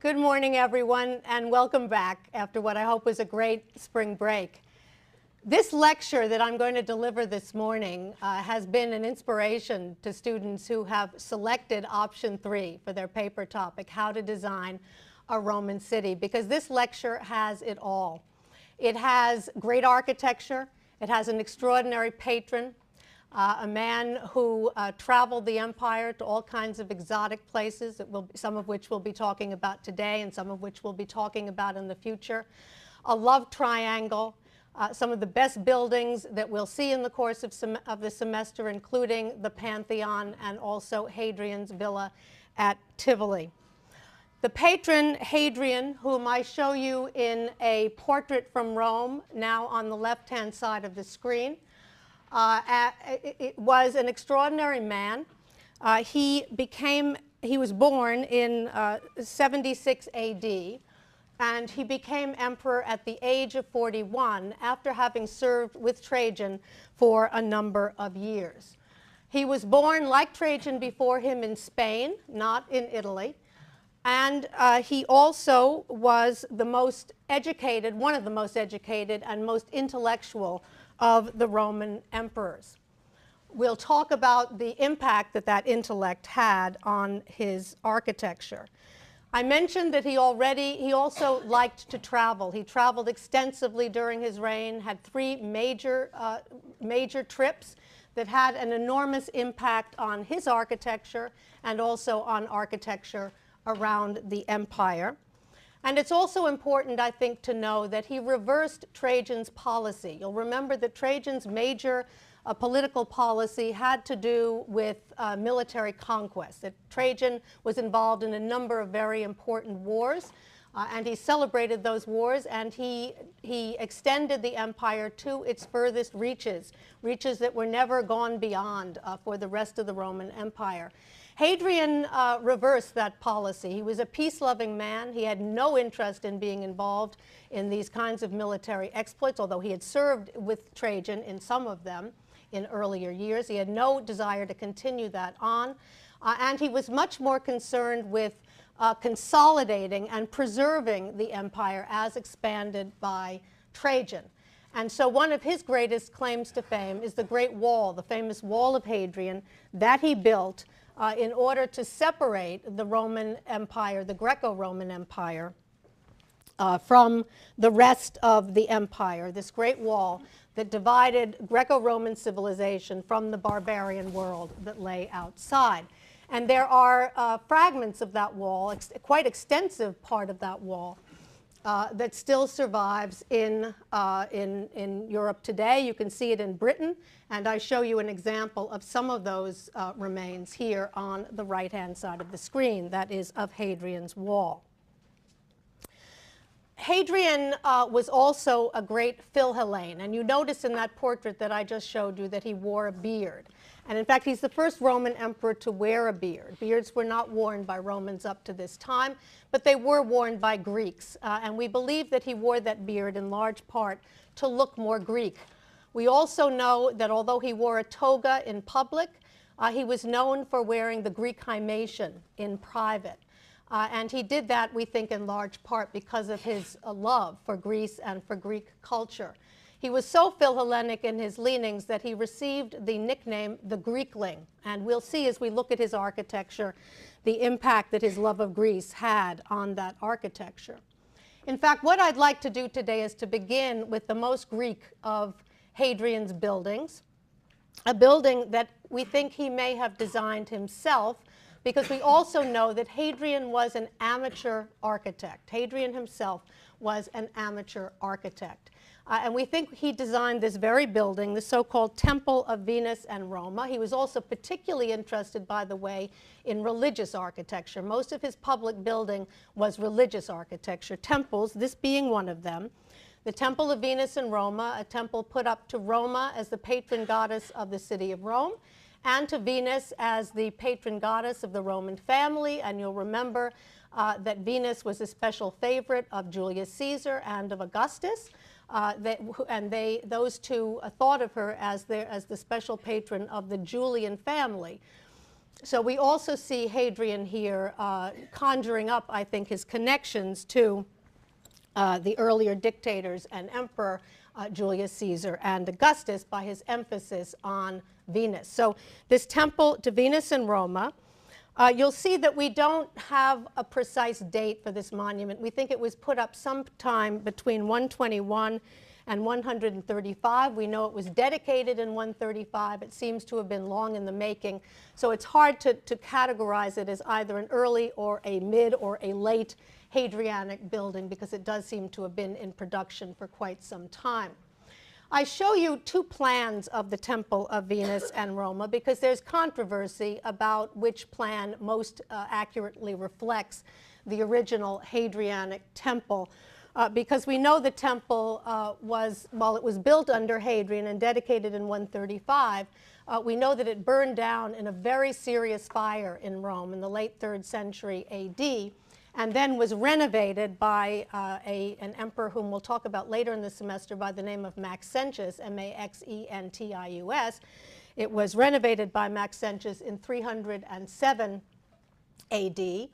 Good morning, everyone, and welcome back after what I hope was a great spring break. This lecture that I'm going to deliver this morning has been an inspiration to students who have selected option 3 for their paper topic, how to design a Roman city, because this lecture has it all. It has great architecture, it has an extraordinary patron, a man who traveled the empire to all kinds of exotic places, some of which we'll be talking about today and some of which we'll be talking about in the future. A love triangle, some of the best buildings that we'll see in the course of the semester, including the Pantheon and also Hadrian's villa at Tivoli. The patron, Hadrian, whom I show you in a portrait from Rome, now on the left-hand side of the screen, it was an extraordinary man. He was born in 76 AD, and he became emperor at the age of 41 after having served with Trajan for a number of years. He was born, like Trajan before him, in Spain, not in Italy. And he also was the most educated, one of the most educated and most intellectual of the Roman emperors. We'll talk about the impact that that intellect had on his architecture. I mentioned that he also liked to travel. He traveled extensively during his reign, had 3 major trips that had an enormous impact on his architecture and also on architecture around the empire. And it's also important, I think, to know that he reversed Trajan's policy. You'll remember that Trajan's major political policy had to do with military conquest, that Trajan was involved in a number of very important wars, and he celebrated those wars, and he extended the empire to its furthest reaches that were never gone beyond for the rest of the Roman Empire. Hadrian reversed that policy. He was a peace-loving man. He had no interest in being involved in these kinds of military exploits, although he had served with Trajan in some of them in earlier years. He had no desire to continue that on. And he was much more concerned with consolidating and preserving the empire as expanded by Trajan. And so one of his greatest claims to fame is the Great Wall, the famous Wall of Hadrian, that he built in order to separate the Roman Empire, the Greco-Roman Empire, from the rest of the empire, this great wall that divided Greco-Roman civilization from the barbarian world that lay outside. And there are fragments of that wall, quite extensive part of that wall, that still survives in Europe today. You can see it in Britain, and I show you an example of some of those remains here on the right-hand side of the screen, that is of Hadrian's wall. Hadrian was also a great Philhellene, and you notice in that portrait that I just showed you that he wore a beard. And in fact, he's the first Roman emperor to wear a beard. Beards were not worn by Romans up to this time, but they were worn by Greeks. And we believe that he wore that beard in large part to look more Greek. We also know that although he wore a toga in public, he was known for wearing the Greek himation in private. And he did that, we think, in large part because of his love for Greece and for Greek culture. He was so Philhellenic in his leanings that he received the nickname the Greekling. And we'll see as we look at his architecture the impact that his love of Greece had on that architecture. In fact, what I'd like to do today is to begin with the most Greek of Hadrian's buildings, a building that we think he may have designed himself, because we also know that Hadrian was an amateur architect. Hadrian himself was an amateur architect. And we think he designed this very building, the so-called Temple of Venus and Roma. He was also particularly interested, by the way, in religious architecture. Most of his public building was religious architecture, temples, this being one of them. The Temple of Venus and Roma, a temple put up to Roma as the patron goddess of the city of Rome, and to Venus as the patron goddess of the Roman family. And you'll remember that Venus was a special favorite of Julius Caesar and of Augustus. Those two thought of her as the special patron of the Julian family. So we also see Hadrian here conjuring up, I think, his connections to the earlier dictators and emperor Julius Caesar and Augustus by his emphasis on Venus. So this temple to Venus in Roma, you'll see that we don't have a precise date for this monument. We think it was put up sometime between 121 and 135. We know it was dedicated in 135. It seems to have been long in the making. So it's hard to categorize it as either an early or a mid or a late Hadrianic building, because it does seem to have been in production for quite some time. I show you two plans of the Temple of Venus and Roma because there's controversy about which plan most accurately reflects the original Hadrianic temple. Because we know the temple while it was built under Hadrian and dedicated in 135, we know that it burned down in a very serious fire in Rome in the late 3rd century AD, and then was renovated by an emperor whom we'll talk about later in the semester by the name of Maxentius, M-A-X-E-N-T-I-U-S. It was renovated by Maxentius in 307 AD.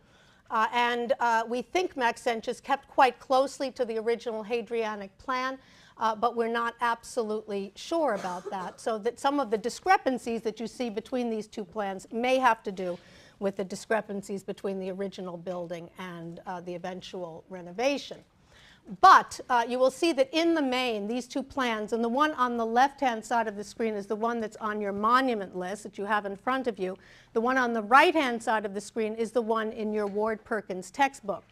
And we think Maxentius kept quite closely to the original Hadrianic plan, but we're not absolutely sure about that. So that some of the discrepancies that you see between these two plans may have to do with the discrepancies between the original building and the eventual renovation. But you will see that in the main, these two plans, and the one on the left-hand side of the screen is the one that's on your monument list that you have in front of you. The one on the right-hand side of the screen is the one in your Ward Perkins textbook.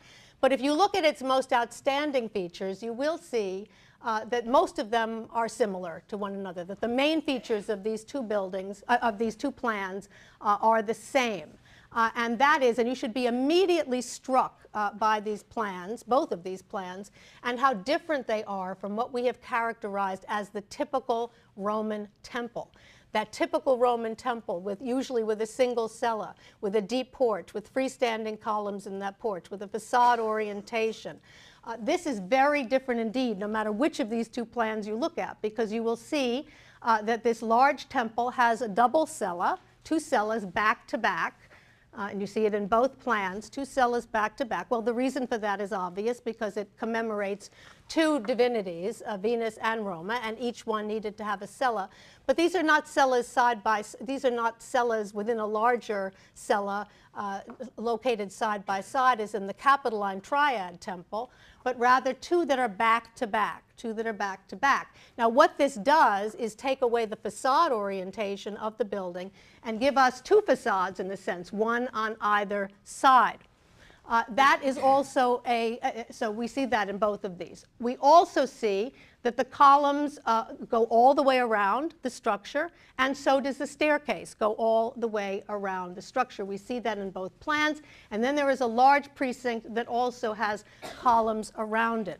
But if you look at its most outstanding features, you will see that most of them are similar to one another, that the main features of these two buildings, of these two plans, are the same. And that is, and you should be immediately struck by these plans, both of these plans, and how different they are from what we have characterized as the typical Roman temple. That typical Roman temple, usually with a single cella, with a deep porch, with freestanding columns in that porch, with a facade orientation. This is very different indeed, no matter which of these two plans you look at, because you will see that this large temple has a double cella, two cellas back to back. And you see it in both plans, two cellas back to back. Well, the reason for that is obvious, because it commemorates two divinities, Venus and Roma, and each one needed to have a cella. But these are not cellas these are not cellas within a larger cella located side by side as in the Capitoline Triad temple, but rather two that are back to back, two that are back to back. Now what this does is take away the facade orientation of the building and give us two facades in a sense, one on either side. That is also so we see that in both of these. We also see that the columns go all the way around the structure, and so does the staircase go all the way around the structure. We see that in both plans, and then there is a large precinct that also has columns around it.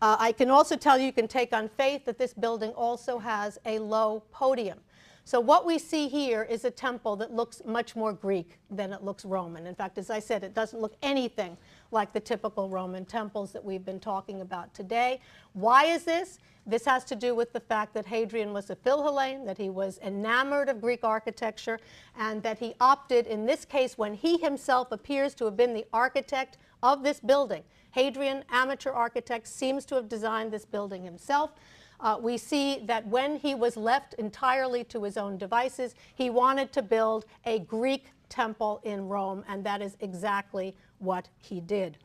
I can also tell you can take on faith that this building also has a low podium. So what we see here is a temple that looks much more Greek than it looks Roman. In fact, as I said, it doesn't look anything like the typical Roman temples that we've been talking about today. Why is this? This has to do with the fact that Hadrian was a Philhellene, that he was enamored of Greek architecture, and that he opted, in this case, when he himself appears to have been the architect of this building. Hadrian, amateur architect, seems to have designed this building himself. We see that when he was left entirely to his own devices, he wanted to build a Greek temple in Rome, and that is exactly what he did.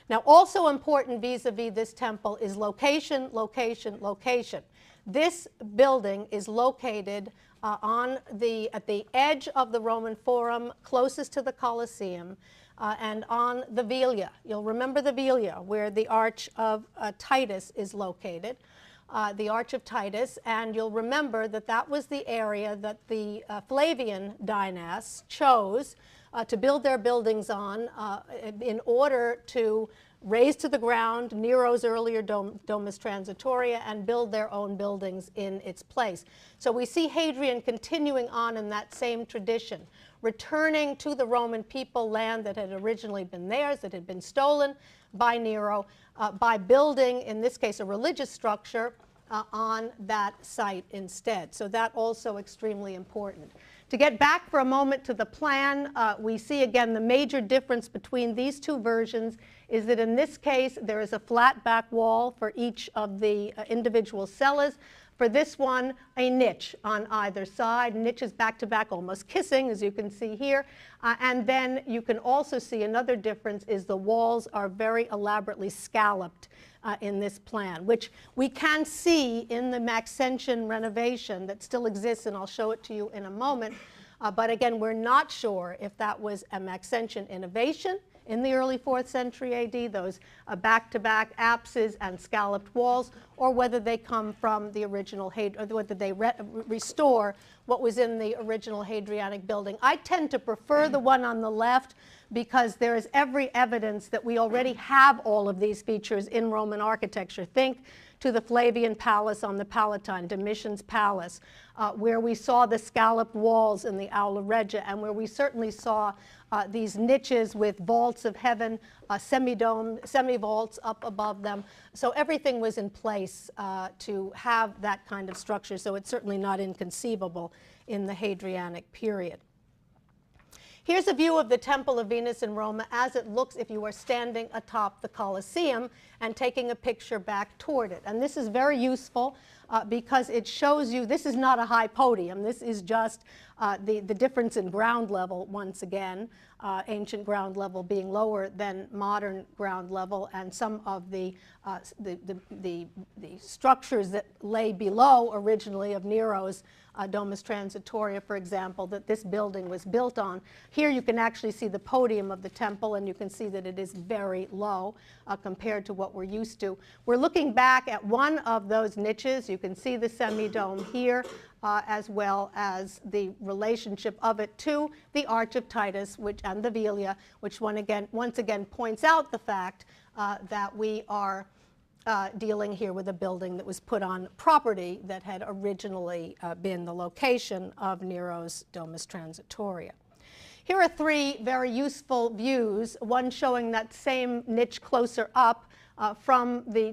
Now, also important vis-a-vis this temple is location, location, location. This building is located at the edge of the Roman Forum, closest to the Colosseum, and on the Velia. You'll remember the Velia, where the Arch of Titus is located. The Arch of Titus, and you'll remember that that was the area that the Flavian dynasts chose to build their buildings on in order to raze to the ground Nero's earlier Domus Transitoria and build their own buildings in its place. So we see Hadrian continuing on in that same tradition, returning to the Roman people land that had originally been theirs, that had been stolen by Nero, by building, in this case, a religious structure on that site instead. So that also extremely important. To get back for a moment to the plan, we see again the major difference between these two versions is that in this case there is a flat back wall for each of the individual cellas. For this one, a niche on either side, niches back to back, almost kissing, as you can see here. And then you can also see another difference is the walls are very elaborately scalloped in this plan, which we can see in the Maxentian renovation that still exists, and I'll show it to you in a moment. But again, we're not sure if that was a Maxentian innovation in the early 4th century AD, those back-to-back apses and scalloped walls, or whether they come from the original, or whether they restore what was in the original Hadrianic building. I tend to prefer the one on the left because there is every evidence that we already have all of these features in Roman architecture. Think to the Flavian Palace on the Palatine, Domitian's Palace, where we saw the scalloped walls in the Aula Regia, and where we certainly saw these niches with vaults of heaven, semi-dome, semi-vaults up above them. So everything was in place to have that kind of structure, so it's certainly not inconceivable in the Hadrianic period. Here's a view of the Temple of Venus in Rome as it looks if you are standing atop the Colosseum and taking a picture back toward it. And this is very useful because it shows you this is not a high podium. This is just the difference in ground level once again, ancient ground level being lower than modern ground level, and some of the structures that lay below originally of Nero's Domus Transitoria, for example, that this building was built on. Here you can actually see the podium of the temple, and you can see that it is very low compared to what we're used to. We're looking back at one of those niches. You can see the semi-dome here, as well as the relationship of it to the Arch of Titus and the Velia, which once again points out the fact that we are dealing here with a building that was put on property that had originally been the location of Nero's Domus Transitoria. Here are three very useful views, one showing that same niche closer up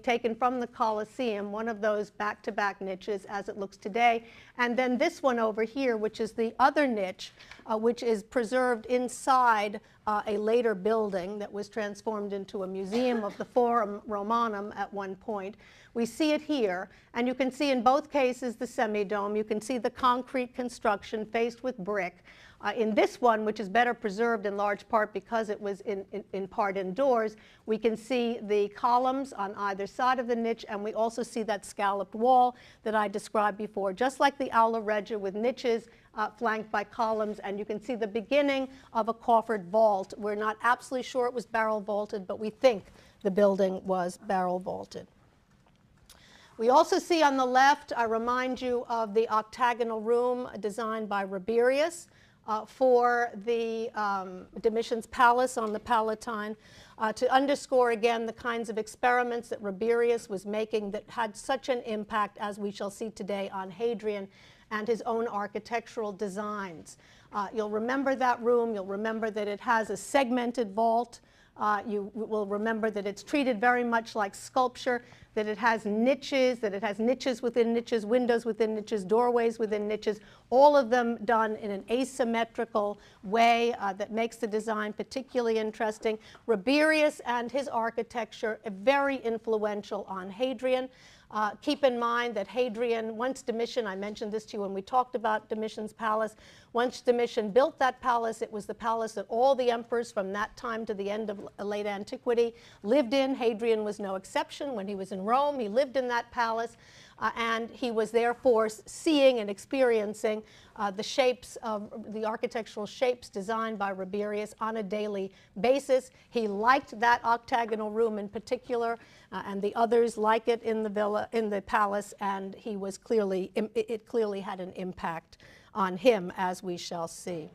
taken from the Colosseum, one of those back-to-back niches as it looks today, and then this one over here, which is the other niche, which is preserved inside a later building that was transformed into a museum of the Forum Romanum at one point. We see it here, and you can see in both cases the semi-dome. You can see the concrete construction faced with brick. In this one, which is better preserved in large part because it was in part indoors, we can see the columns on either side of the niche, and we also see that scalloped wall that I described before, just like the Aula Regia with niches flanked by columns, and you can see the beginning of a coffered vault. We're not absolutely sure it was barrel vaulted, but we think the building was barrel vaulted. We also see on the left, I remind you of the octagonal room designed by Rabirius for the Domitian's Palace on the Palatine, to underscore again the kinds of experiments that Rabirius was making that had such an impact, as we shall see today, on Hadrian and his own architectural designs. You'll remember that room. You'll remember that it has a segmented vault. You will remember that it's treated very much like sculpture, that it has niches, within niches, windows within niches, doorways within niches, all of them done in an asymmetrical way that makes the design particularly interesting. Rabirius and his architecture are very influential on Hadrian. Keep in mind that Hadrian, once Domitian, I mentioned this to you when we talked about Domitian's palace, once Domitian built that palace, it was the palace that all the emperors from that time to the end of late antiquity lived in. Hadrian was no exception. When he was in Rome, he lived in that palace, and he was therefore seeing and experiencing the shapes of the architectural shapes designed by Rabirius on a daily basis. He liked that octagonal room in particular, and the others like it in the villa, in the palace, and he was it clearly had an impact on him, as we shall see.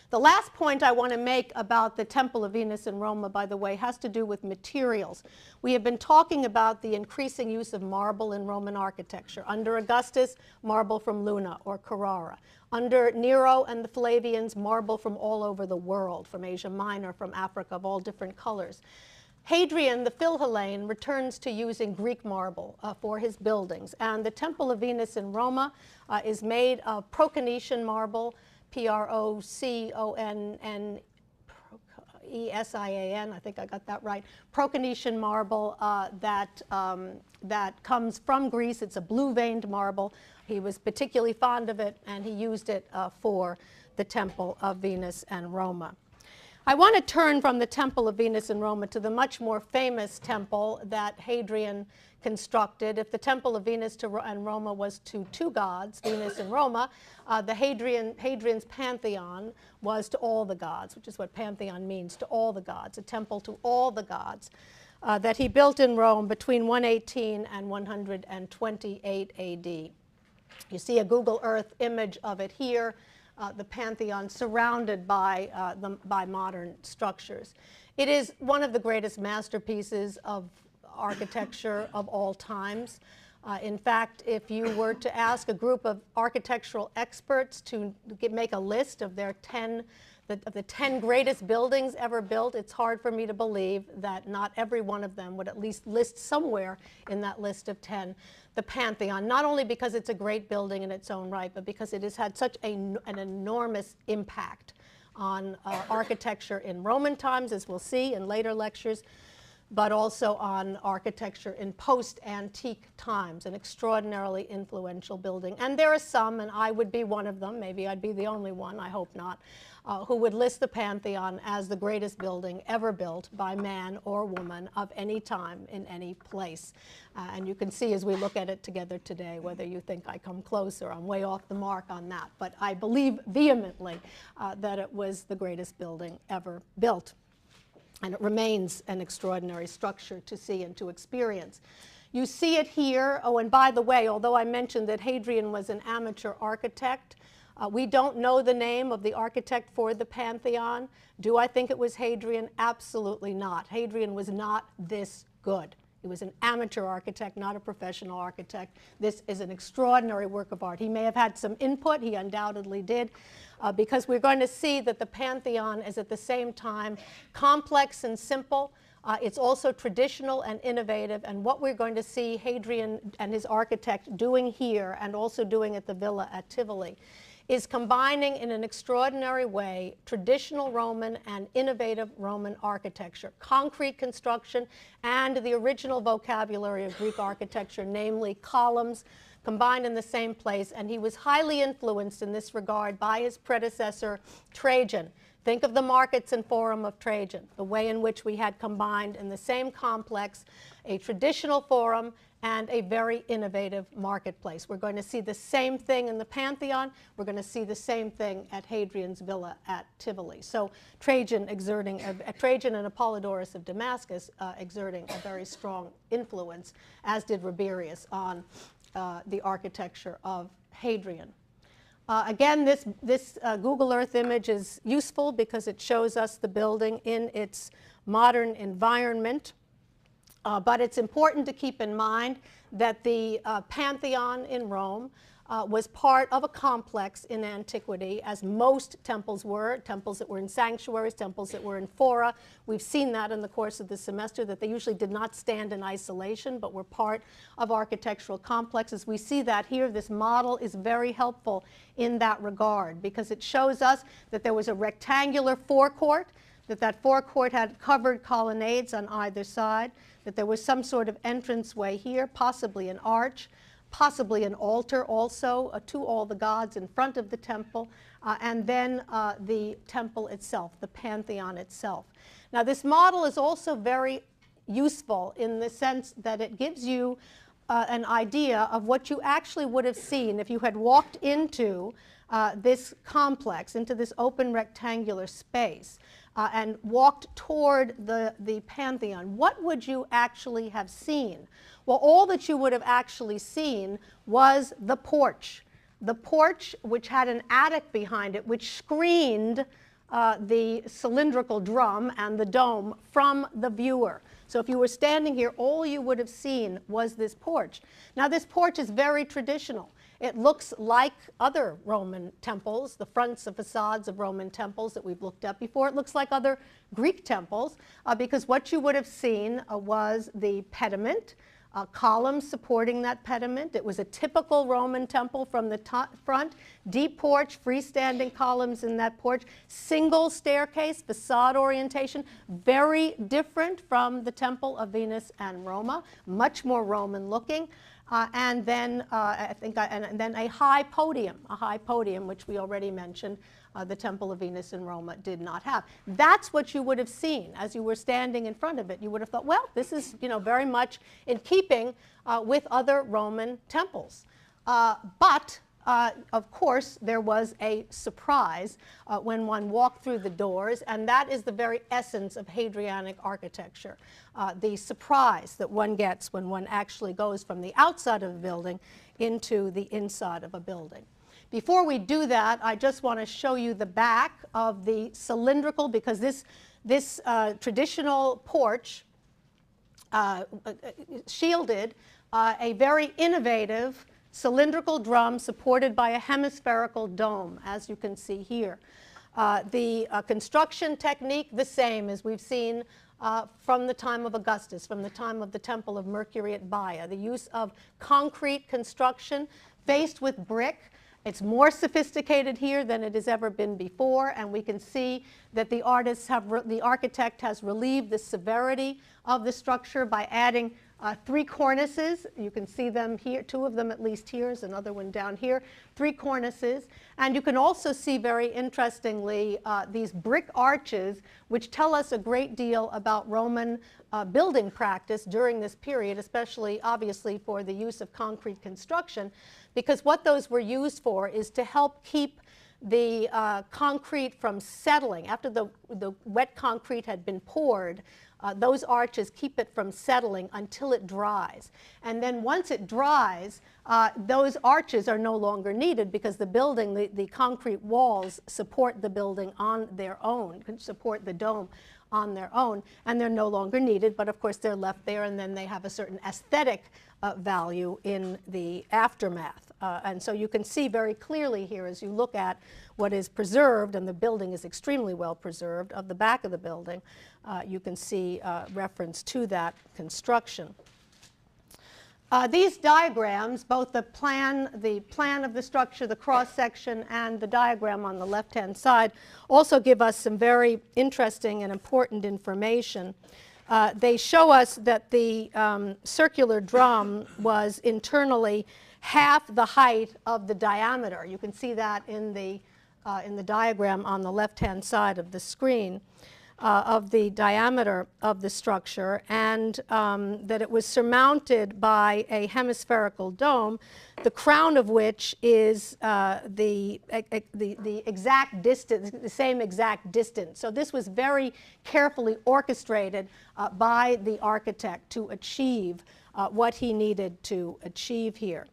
The last point I want to make about the Temple of Venus in Rome, by the way, has to do with materials. We have been talking about the increasing use of marble in Roman architecture. Under Augustus, marble from Luna or Carrara. Under Nero and the Flavians, marble from all over the world, from Asia Minor, from Africa, of all different colors. Hadrian, the Philhellene, returns to using Greek marble for his buildings, and the Temple of Venus in Roma is made of Proconesian marble, Proconnesian, I think I got that right, Proconesian marble that comes from Greece. It's a blue-veined marble. He was particularly fond of it, and he used it for the Temple of Venus and Roma. I want to turn from the Temple of Venus in Roma to the much more famous temple that Hadrian constructed. If the Temple of Venus and Roma was to two gods, Venus and Roma, Hadrian's Pantheon was to all the gods, which is what Pantheon means, to all the gods, a temple to all the gods, that he built in Rome between 118 and 128 AD. You see a Google Earth image of it here. The Pantheon surrounded by modern structures. It is one of the greatest masterpieces of architecture of all times. In fact, if you were to ask a group of architectural experts to make a list of the 10 greatest buildings ever built, it's hard for me to believe that not every one of them would at least list somewhere in that list of 10 the Pantheon, not only because it's a great building in its own right, but because it has had such an enormous impact on architecture in Roman times, as we'll see in later lectures, but also on architecture in post-antique times, an extraordinarily influential building. And there are some, and I would be one of them, maybe I'd be the only one, I hope not, who would list the Pantheon as the greatest building ever built by man or woman of any time in any place. And you can see as we look at it together today whether you think I come close or I'm way off the mark on that. But I believe vehemently that it was the greatest building ever built. And it remains an extraordinary structure to see and to experience. You see it here. Oh, and by the way, although I mentioned that Hadrian was an amateur architect, we don't know the name of the architect for the Pantheon. Do I think it was Hadrian? Absolutely not. Hadrian was not this good. He was an amateur architect, not a professional architect. This is an extraordinary work of art. He may have had some input, he undoubtedly did, because we're going to see that the Pantheon is at the same time complex and simple. It's also traditional and innovative, and what we're going to see Hadrian and his architect doing here and also doing at the villa at Tivoli is combining in an extraordinary way traditional Roman and innovative Roman architecture, concrete construction, and the original vocabulary of Greek architecture, namely columns, combined in the same place. And he was highly influenced in this regard by his predecessor, Trajan. Think of the markets and forum of Trajan, the way in which we had combined in the same complex a traditional forum and a very innovative marketplace. We're going to see the same thing in the Pantheon. We're going to see the same thing at Hadrian's villa at Tivoli. So Trajan and Apollodorus of Damascus exerting a very strong influence, as did Rabirius, on the architecture of Hadrian. Again, this Google Earth image is useful because it shows us the building in its modern environment. But it's important to keep in mind that the Pantheon in Rome was part of a complex in antiquity, as most temples were, temples that were in sanctuaries, temples that were in fora. We've seen that in the course of the semester, that they usually did not stand in isolation, but were part of architectural complexes. We see that here. This model is very helpful in that regard, because it shows us that there was a rectangular forecourt, that forecourt had covered colonnades on either side, that there was some sort of entranceway here, possibly an arch, possibly an altar also to all the gods in front of the temple, and then the temple itself, the Pantheon itself. Now, this model is also very useful in the sense that it gives you an idea of what you actually would have seen if you had walked into this complex, into this open rectangular space, and walked toward the Pantheon. What would you actually have seen? Well, all that you would have actually seen was the porch, which had an attic behind it, which screened the cylindrical drum and the dome from the viewer. So if you were standing here, all you would have seen was this porch. Now, this porch is very traditional. It looks like other Roman temples, the fronts of facades of Roman temples that we've looked at before. It looks like other Greek temples because what you would have seen was the pediment, columns supporting that pediment. It was a typical Roman temple from the front, deep porch, freestanding columns in that porch, single staircase, facade orientation, very different from the Temple of Venus and Roma, much more Roman looking. And then and then a high podium, which we already mentioned, the Temple of Venus in Roma did not have. That's what you would have seen as you were standing in front of it. You would have thought, well, this is very much in keeping with other Roman temples. But of course, there was a surprise when one walked through the doors, and that is the very essence of Hadrianic architecture. The surprise that one gets when one actually goes from the outside of a building into the inside of a building. Before we do that, I just want to show you the back of the cylindrical, because this traditional porch shielded a very innovative cylindrical drum supported by a hemispherical dome, as you can see here. The construction technique, the same as we've seen from the time of Augustus, from the time of the Temple of Mercury at Baia. The use of concrete construction faced with brick. It's more sophisticated here than it has ever been before, and we can see that the architect has relieved the severity of the structure by adding 3 cornices. You can see them here, 2 of them at least here, there's another one down here, 3 cornices. And you can also see, very interestingly, these brick arches, which tell us a great deal about Roman building practice during this period, especially obviously for the use of concrete construction, because what those were used for is to help keep the concrete from settling. After the wet concrete had been poured, those arches keep it from settling until it dries. And then once it dries, those arches are no longer needed because the building, the concrete walls support the building on their own, can support the dome on their own, and they're no longer needed, but of course they're left there, and then they have a certain aesthetic value in the aftermath. And so you can see very clearly here as you look at what is preserved, and the building is extremely well preserved, of the back of the building, you can see reference to that construction. These diagrams, both the plan of the structure, the cross-section, and the diagram on the left-hand side, also give us some very interesting and important information. They show us that the circular drum was internally half the height of the diameter. You can see that in the diagram on the left-hand side of the screen. Of the diameter of the structure, and that it was surmounted by a hemispherical dome, the crown of which is the exact distance, the same exact distance. So this was very carefully orchestrated by the architect to achieve what he needed to achieve here.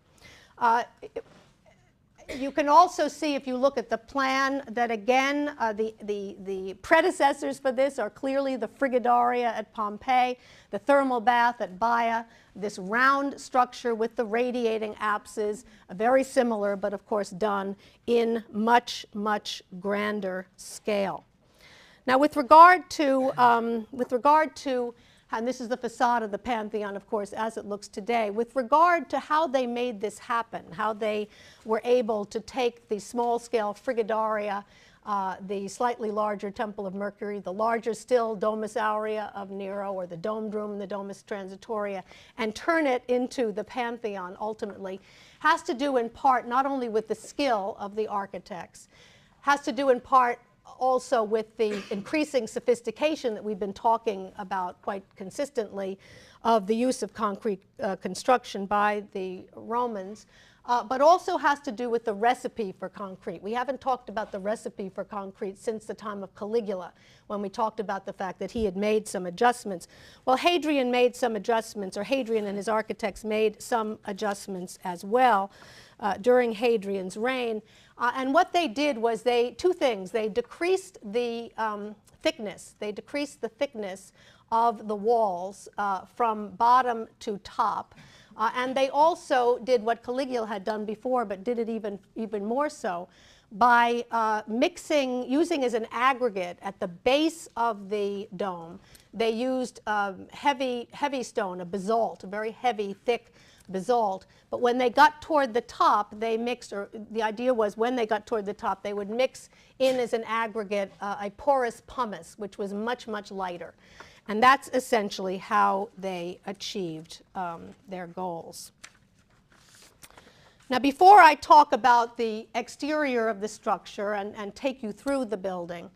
You can also see, if you look at the plan, that again, the predecessors for this are clearly the Frigidaria at Pompeii, the thermal bath at Baia, this round structure with the radiating apses, very similar, but of course done in much, much grander scale. Now, with regard to and this is the facade of the Pantheon, of course, as it looks today. With regard to how they made this happen, how they were able to take the small-scale Frigidaria, the slightly larger Temple of Mercury, the larger still Domus Aurea of Nero, or the domed room, the Domus Transitoria, and turn it into the Pantheon ultimately, has to do in part not only with the skill of the architects, has to do in part also with the increasing sophistication that we've been talking about quite consistently of the use of concrete construction by the Romans, but also has to do with the recipe for concrete. We haven't talked about the recipe for concrete since the time of Caligula, when we talked about the fact that he had made some adjustments. Well, Hadrian made some adjustments, or Hadrian and his architects made some adjustments as well during Hadrian's reign. And what they did was two things. They decreased the thickness. They decreased the thickness of the walls from bottom to top. And they also did what Caligula had done before, but did it even more so, by using as an aggregate at the base of the dome. They used heavy stone, a basalt, a very heavy, thick basalt. But when they got toward the top, they mixed, or the idea was when they got toward the top, they would mix in as an aggregate a porous pumice, which was much, much lighter. And that's essentially how they achieved their goals. Now, before I talk about the exterior of the structure and take you through the building,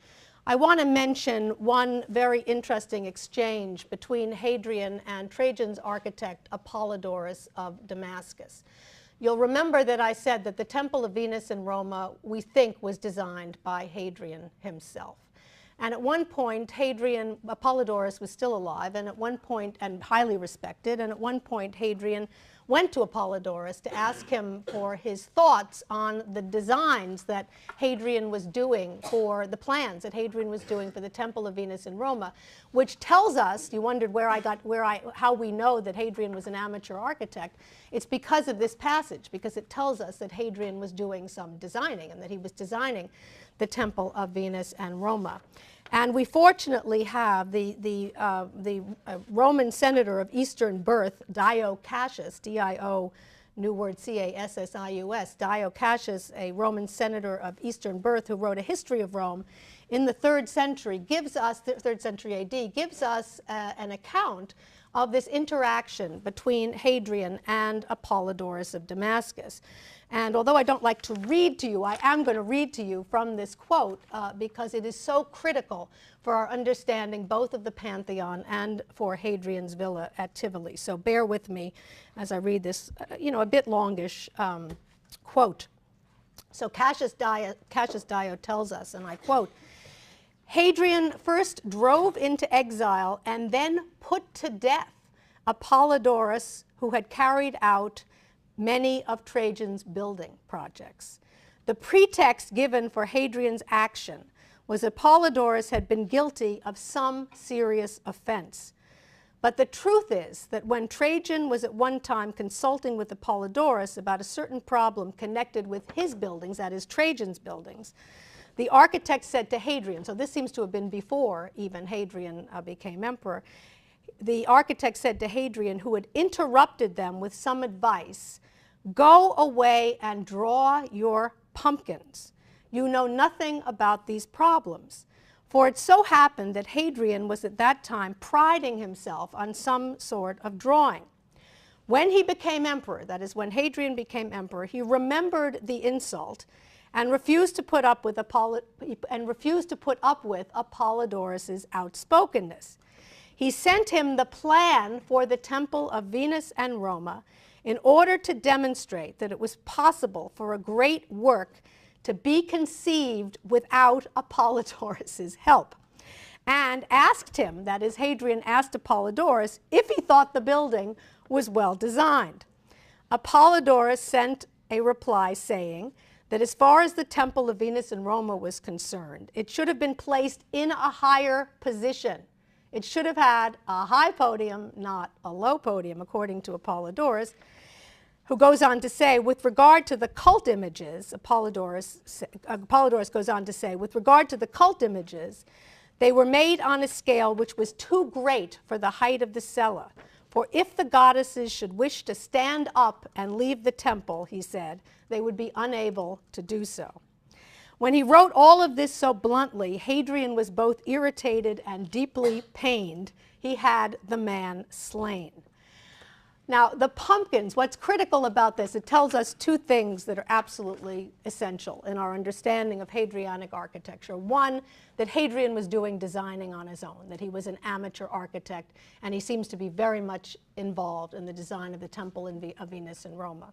I want to mention one very interesting exchange between Hadrian and Trajan's architect Apollodorus of Damascus. You'll remember that I said that the Temple of Venus in Rome, we think, was designed by Hadrian himself. And at one point, Apollodorus was still alive, and at one point, and highly respected, and at one point, Hadrian went to Apollodorus to ask him for his thoughts on the designs that Hadrian was doing for the plans that Hadrian was doing for the Temple of Venus in Rome, which tells us, you wondered how we know that Hadrian was an amateur architect. It's because of this passage, because it tells us that Hadrian was doing some designing and that he was designing the Temple of Venus and Rome. And we fortunately have the Roman senator of Eastern birth, Dio Cassius, D-I-O, new word C-A-S-S-I-U-S, Dio Cassius, a Roman senator of Eastern birth who wrote a history of Rome in the 3rd century, gives us, 3rd century AD, gives us an account of this interaction between Hadrian and Apollodorus of Damascus. And although I don't like to read to you, I am going to read to you from this quote because it is so critical for our understanding both of the Pantheon and for Hadrian's villa at Tivoli. So bear with me as I read this, a bit longish quote. So Cassius Dio tells us, and I quote, "Hadrian first drove into exile and then put to death Apollodorus, who had carried out many of Trajan's building projects. The pretext given for Hadrian's action was Apollodorus had been guilty of some serious offense. But the truth is that when Trajan was at one time consulting with Apollodorus about a certain problem connected with his buildings, that is Trajan's buildings, the architect said to Hadrian," so this seems to have been before even Hadrian became emperor, the architect said to Hadrian, who had interrupted them with some advice, "Go away and draw your pumpkins. You know nothing about these problems." For it so happened that Hadrian was at that time priding himself on some sort of drawing. When he became emperor, that is, when Hadrian became emperor, he remembered the insult and refused to put up with Apollodorus's outspokenness. He sent him the plan for the Temple of Venus and Rome in order to demonstrate that it was possible for a great work to be conceived without Apollodorus's help, and asked him, that is, Hadrian asked Apollodorus, if he thought the building was well designed. Apollodorus sent a reply saying that as far as the Temple of Venus in Rome was concerned, it should have been placed in a higher position. It should have had a high podium, not a low podium, according to Apollodorus, who goes on to say, with regard to the cult images, Apollodorus goes on to say, with regard to the cult images, they were made on a scale which was too great for the height of the cella. For if the goddesses should wish to stand up and leave the temple, he said, they would be unable to do so. When he wrote all of this so bluntly, Hadrian was both irritated and deeply pained. He had the man slain. Now, the pumpkins, what's critical about this, it tells us two things that are absolutely essential in our understanding of Hadrianic architecture. One, that Hadrian was doing designing on his own, that he was an amateur architect, and he seems to be very much involved in the design of the Temple of Venus in Rome.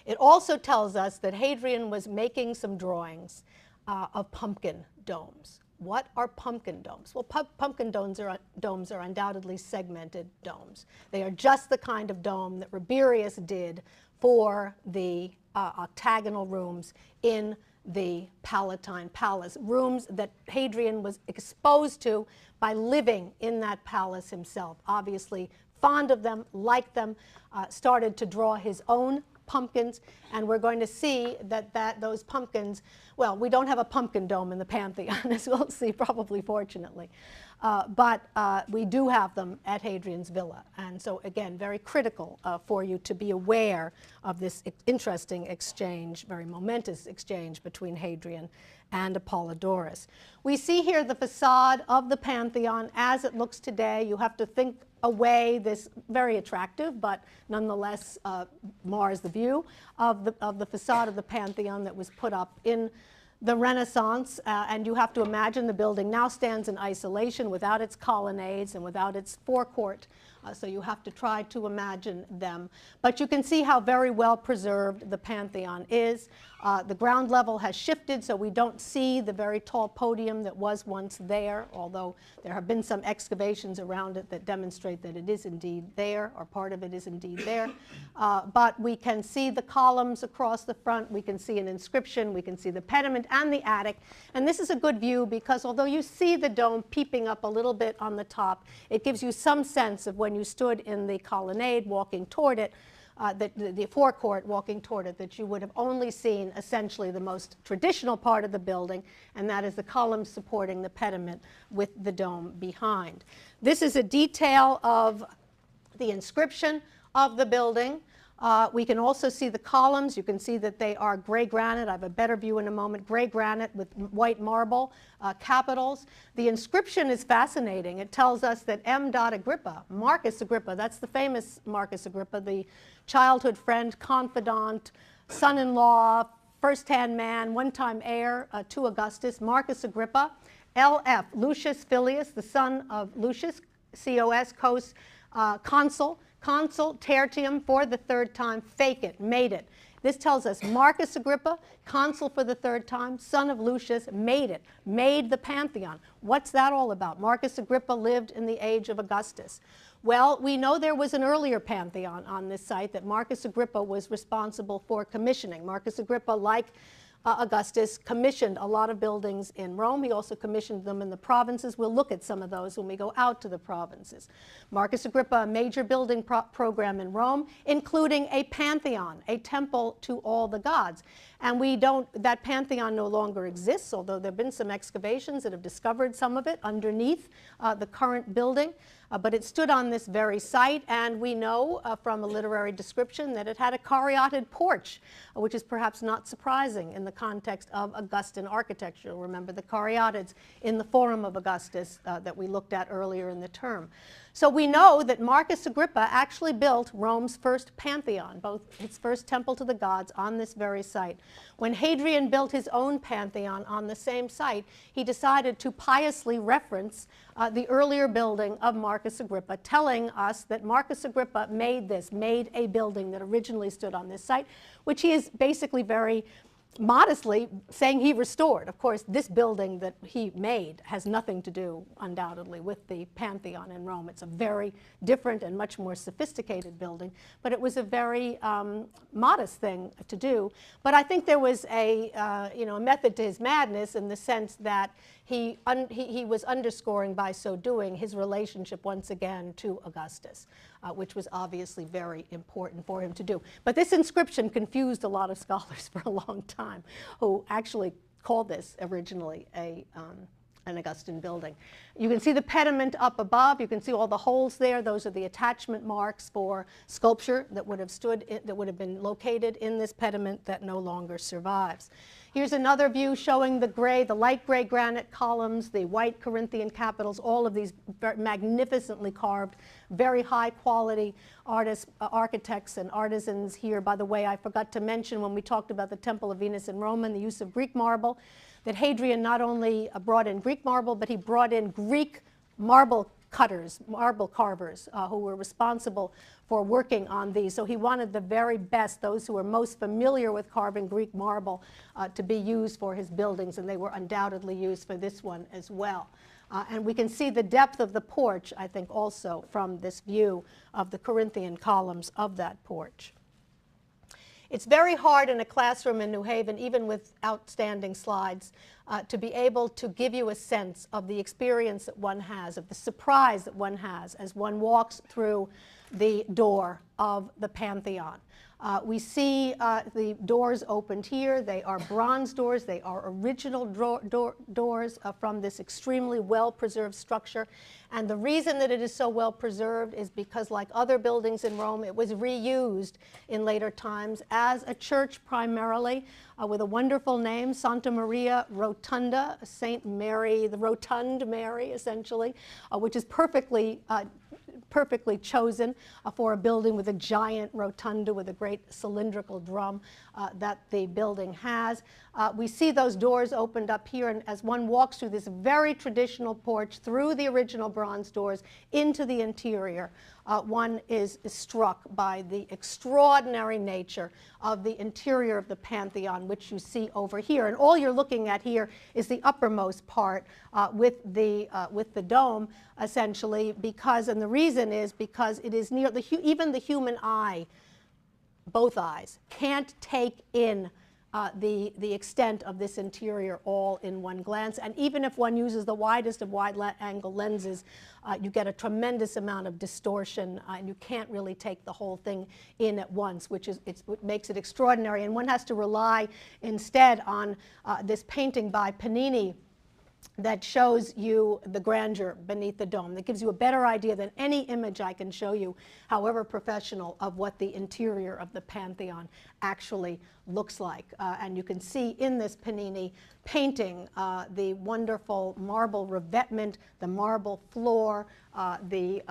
It also tells us that Hadrian was making some drawings of pumpkin domes. What are pumpkin domes? Well, pumpkin domes are undoubtedly segmented domes. They are just the kind of dome that Rabirius did for the octagonal rooms in the Palatine Palace, rooms that Hadrian was exposed to by living in that palace himself, obviously fond of them, liked them, started to draw his own pumpkins, and we're going to see that those pumpkins, well, we don't have a pumpkin dome in the Pantheon, as we'll see, probably fortunately, but we do have them at Hadrian's villa, and so again, very critical for you to be aware of this interesting exchange, very momentous exchange between Hadrian and Apollodorus. We see here the facade of the Pantheon as it looks today. You have to think away this very attractive, but nonetheless mars the view of the facade of the Pantheon that was put up in the Renaissance, and you have to imagine the building now stands in isolation without its colonnades and without its forecourt, so you have to try to imagine them. But you can see how very well preserved the Pantheon is. The ground level has shifted, so we don't see the very tall podium that was once there, although there have been some excavations around it that demonstrate that it is indeed there, or part of it is indeed there. But we can see the columns across the front, we can see an inscription, we can see the pediment and the attic. And this is a good view because although you see the dome peeping up a little bit on the top, it gives you some sense of when you stood in the colonnade walking toward it, the forecourt walking toward it, that you would have only seen essentially the most traditional part of the building, and that is the columns supporting the pediment with the dome behind. This is a detail of the inscription of the building. We can also see the columns. You can see that they are gray granite. I have a better view in a moment. Gray granite with white marble capitals. The inscription is fascinating. It tells us that M. Agrippa, Marcus Agrippa, that's the famous Marcus Agrippa, the childhood friend, confidant, son-in-law, first-hand man, one-time heir to Augustus, Marcus Agrippa, L.F. Lucius Filius, the son of Lucius, Cos, consul tertium for the third time, fake it, made it. This tells us Marcus Agrippa, consul for the third time, son of Lucius, made it, made the Pantheon. What's that all about? Marcus Agrippa lived in the age of Augustus. Well, we know there was an earlier Pantheon on this site that Marcus Agrippa was responsible for commissioning. Marcus Agrippa, like Augustus, commissioned a lot of buildings in Rome. He also commissioned them in the provinces. We'll look at some of those when we go out to the provinces. Marcus Agrippa, a major building program in Rome, including a pantheon, a temple to all the gods. And that pantheon no longer exists, although there have been some excavations that have discovered some of it underneath the current building. But it stood on this very site, and we know from a literary description that it had a caryatid porch, which is perhaps not surprising in the context of Augustan architecture. Remember the caryatids in the Forum of Augustus that we looked at earlier in the term. So we know that Marcus Agrippa actually built Rome's first pantheon, both its first temple to the gods, on this very site. When Hadrian built his own pantheon on the same site, he decided to piously reference the earlier building of Marcus Agrippa, telling us that Marcus Agrippa made a building that originally stood on this site, which he is basically very modestly saying he restored. Of course, this building that he made has nothing to do, undoubtedly, with the Pantheon in Rome. It's a very different and much more sophisticated building, but it was a very modest thing to do. But I think there was a method to his madness in the sense that he was underscoring by so doing his relationship once again to Augustus, which was obviously very important for him to do. But this inscription confused a lot of scholars for a long time, who actually called this originally an Augustan building. You can see the pediment up above. You can see all the holes there. Those are the attachment marks for sculpture that would have been located in this pediment that no longer survives. Here's another view showing the light gray granite columns, the white Corinthian capitals, all of these magnificently carved, very high quality architects and artisans here. By the way, I forgot to mention when we talked about the Temple of Venus in Rome and the use of Greek marble, that Hadrian not only brought in Greek marble, but he brought in Greek marble cutters, marble carvers, who were responsible for working on these. So he wanted the very best, those who were most familiar with carving Greek marble, to be used for his buildings, and they were undoubtedly used for this one as well. And we can see the depth of the porch, I think, also from this view of the Corinthian columns of that porch. It's very hard in a classroom in New Haven, even with outstanding slides, to be able to give you a sense of the experience that one has, of the surprise that one has as one walks through the door of the Pantheon. We see the doors opened here. They are bronze doors. They are original doors from this extremely well-preserved structure. And the reason that it is so well preserved is because, like other buildings in Rome, it was reused in later times as a church primarily, with a wonderful name, Santa Maria Rotunda, Saint Mary, the Rotund Mary, essentially, which is perfectly chosen for a building with a giant rotunda with a great cylindrical drum that the building has. We see those doors opened up here, and as one walks through this very traditional porch through the original bronze doors into the interior, one is struck by the extraordinary nature of the interior of the Pantheon, which you see over here. And all you're looking at here is the uppermost part with the dome, essentially, because, and the reason is because it is near even the human eye, both eyes, can't take in the extent of this interior all in one glance. And even if one uses the widest of wide-angle lenses, you get a tremendous amount of distortion, and you can't really take the whole thing in at once, which is what makes it extraordinary. And one has to rely instead on this painting by Panini that shows you the grandeur beneath the dome, that gives you a better idea than any image I can show you, however professional, of what the interior of the Pantheon actually looks like. And you can see in this Panini painting the wonderful marble revetment, the marble floor, the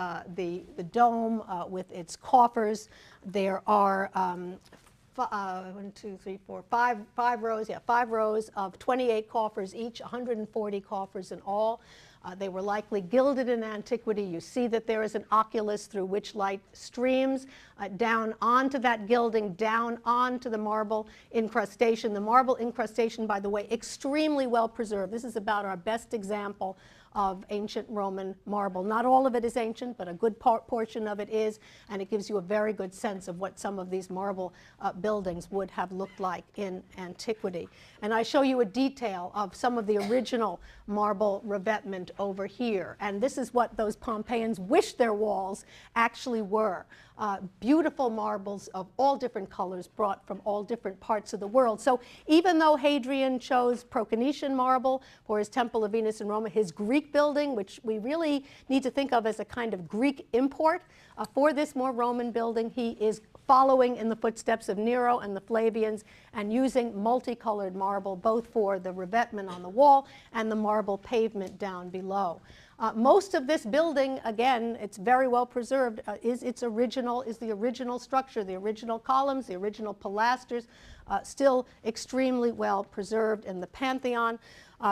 dome with its coffers. There are five rows of 28 coffers each, 140 coffers in all. They were likely gilded in antiquity. You see that there is an oculus through which light streams down onto that gilding, down onto the marble incrustation. The marble incrustation, by the way, extremely well preserved. This is about our best example of ancient Roman marble. Not all of it is ancient, but a good portion of it is, and it gives you a very good sense of what some of these marble buildings would have looked like in antiquity. And I show you a detail of some of the original marble revetment over here. And this is what those Pompeians wished their walls actually were. Beautiful marbles of all different colors brought from all different parts of the world. So even though Hadrian chose Proconetian marble for his Temple of Venus in Rome, his Greek building, which we really need to think of as a kind of Greek import, for this more Roman building, he is following in the footsteps of Nero and the Flavians and using multicolored marble both for the revetment on the wall and the marble pavement down below. Most of this building, again, it's very well preserved, is the original structure, the original columns, the original pilasters, still extremely well preserved in the Pantheon.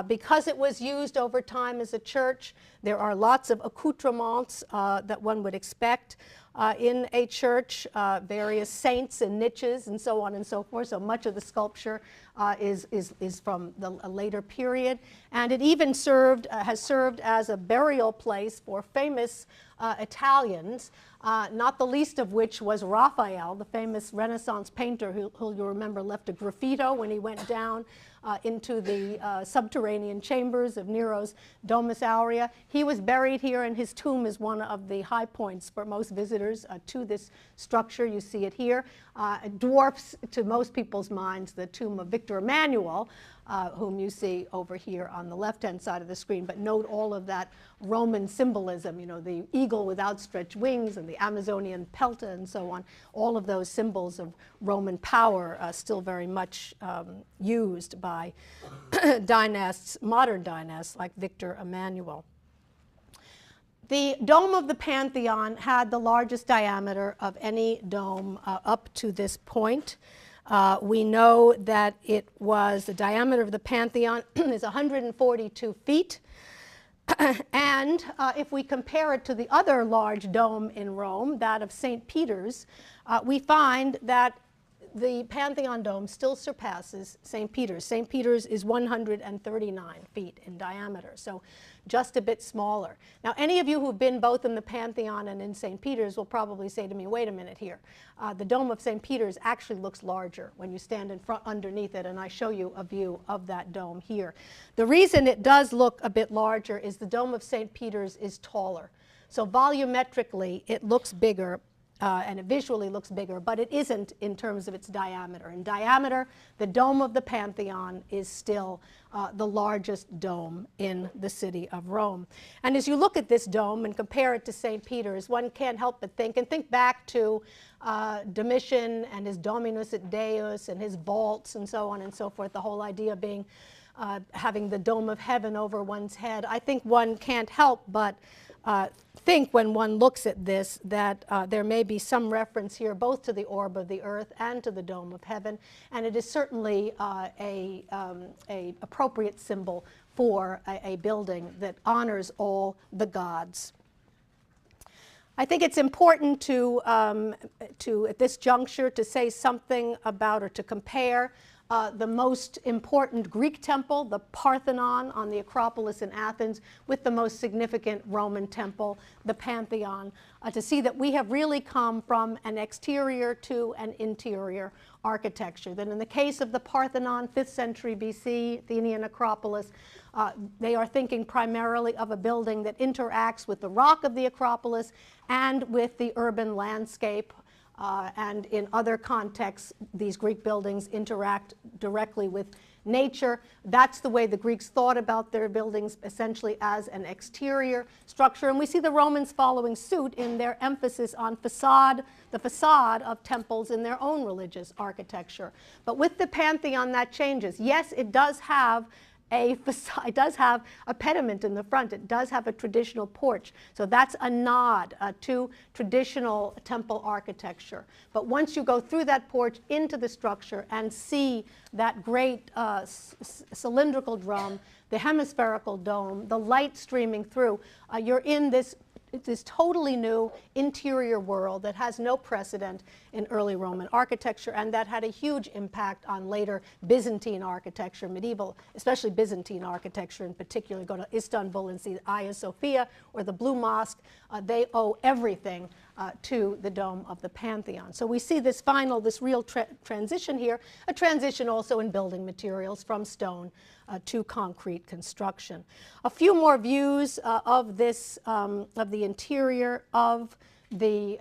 Because it was used over time as a church, there are lots of accoutrements that one would expect in a church, various saints and niches and so on and so forth. So much of the sculpture is from a later period. And it even has served as a burial place for famous Italians, not the least of which was Raphael, the famous Renaissance painter who you'll remember left a graffito when he went down into the subterranean chambers of Nero's Domus Aurea. He was buried here, and his tomb is one of the high points for most visitors to this structure. You see it here. It dwarfs, to most people's minds, the tomb of Victor Emmanuel, whom you see over here on the left-hand side of the screen. But note all of that Roman symbolism, you know, the eagle with outstretched wings and the Amazonian pelta and so on. All of those symbols of Roman power still very much used by dynasts, modern dynasts like Victor Emmanuel. The dome of the Pantheon had the largest diameter of any dome up to this point. We know that it was, the diameter of the Pantheon is 142 feet. And if we compare it to the other large dome in Rome, that of St. Peter's, we find that the Pantheon dome still surpasses St. Peter's. St. Peter's is 139 feet in diameter, so just a bit smaller. Now, any of you who've been both in the Pantheon and in St. Peter's will probably say to me, wait a minute here. The dome of St. Peter's actually looks larger when you stand in front underneath it, and I show you a view of that dome here. The reason it does look a bit larger is the dome of St. Peter's is taller. So volumetrically, it looks bigger. And it visually looks bigger, but it isn't in terms of its diameter. In diameter, the dome of the Pantheon is still the largest dome in the city of Rome. And as you look at this dome and compare it to St. Peter's, one can't help but think back to Domitian and his Dominus et Deus and his vaults and so on and so forth, the whole idea being having the dome of heaven over one's head. I think one can't help but think when one looks at this that there may be some reference here both to the orb of the earth and to the dome of heaven, and it is certainly a appropriate symbol for a building that honors all the gods. I think it's important to at this juncture to say something about or to compare the most important Greek temple, the Parthenon on the Acropolis in Athens, with the most significant Roman temple, the Pantheon, to see that we have really come from an exterior to an interior architecture. That in the case of the Parthenon, 5th century BC, Athenian Acropolis, they are thinking primarily of a building that interacts with the rock of the Acropolis and with the urban landscape. And in other contexts, these Greek buildings interact directly with nature. That's the way the Greeks thought about their buildings, essentially as an exterior structure. And we see the Romans following suit in their emphasis on the facade of temples in their own religious architecture. But with the Pantheon, that changes. Yes, it does have a facade, it does have a pediment in the front, it does have a traditional porch, so that's a nod to traditional temple architecture. But once you go through that porch into the structure and see that great cylindrical drum, the hemispherical dome, the light streaming through, you're in this totally new interior world that has no precedent in early Roman architecture, and that had a huge impact on later Byzantine architecture, medieval, especially Byzantine architecture in particular. Go to Istanbul and see Hagia Sophia or the Blue Mosque. They owe everything to the dome of the Pantheon. So we see this real transition here, a transition also in building materials from stone to concrete construction. A few more views of this, of the interior of the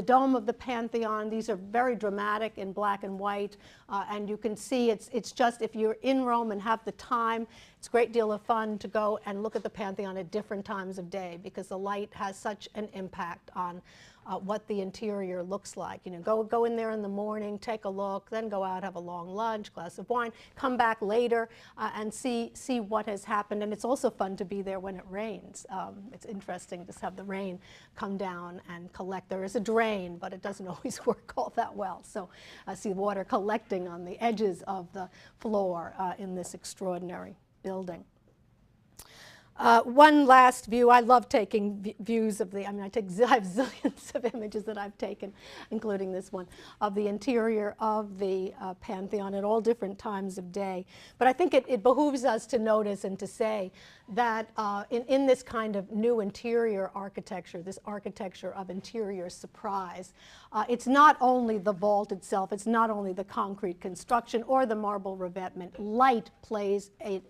dome of the Pantheon. These are very dramatic in black and white, and you can see it's just, if you're in Rome and have the time, it's a great deal of fun to go and look at the Pantheon at different times of day, because the light has such an impact on what the interior looks like. You know, go in there in the morning, take a look, then go out, have a long lunch, glass of wine, come back later and see what has happened. And it's also fun to be there when it rains. It's interesting to have the rain come down and collect. There is a drain, but it doesn't always work all that well. So I see water collecting on the edges of the floor in this extraordinary building. One last view. I love taking views of I have zillions of images that I've taken, including this one, of the interior of the Pantheon at all different times of day. But I think it behooves us to notice and to say that in this kind of new interior architecture, this architecture of interior surprise, it's not only the vault itself, it's not only the concrete construction or the marble revetment. Light plays a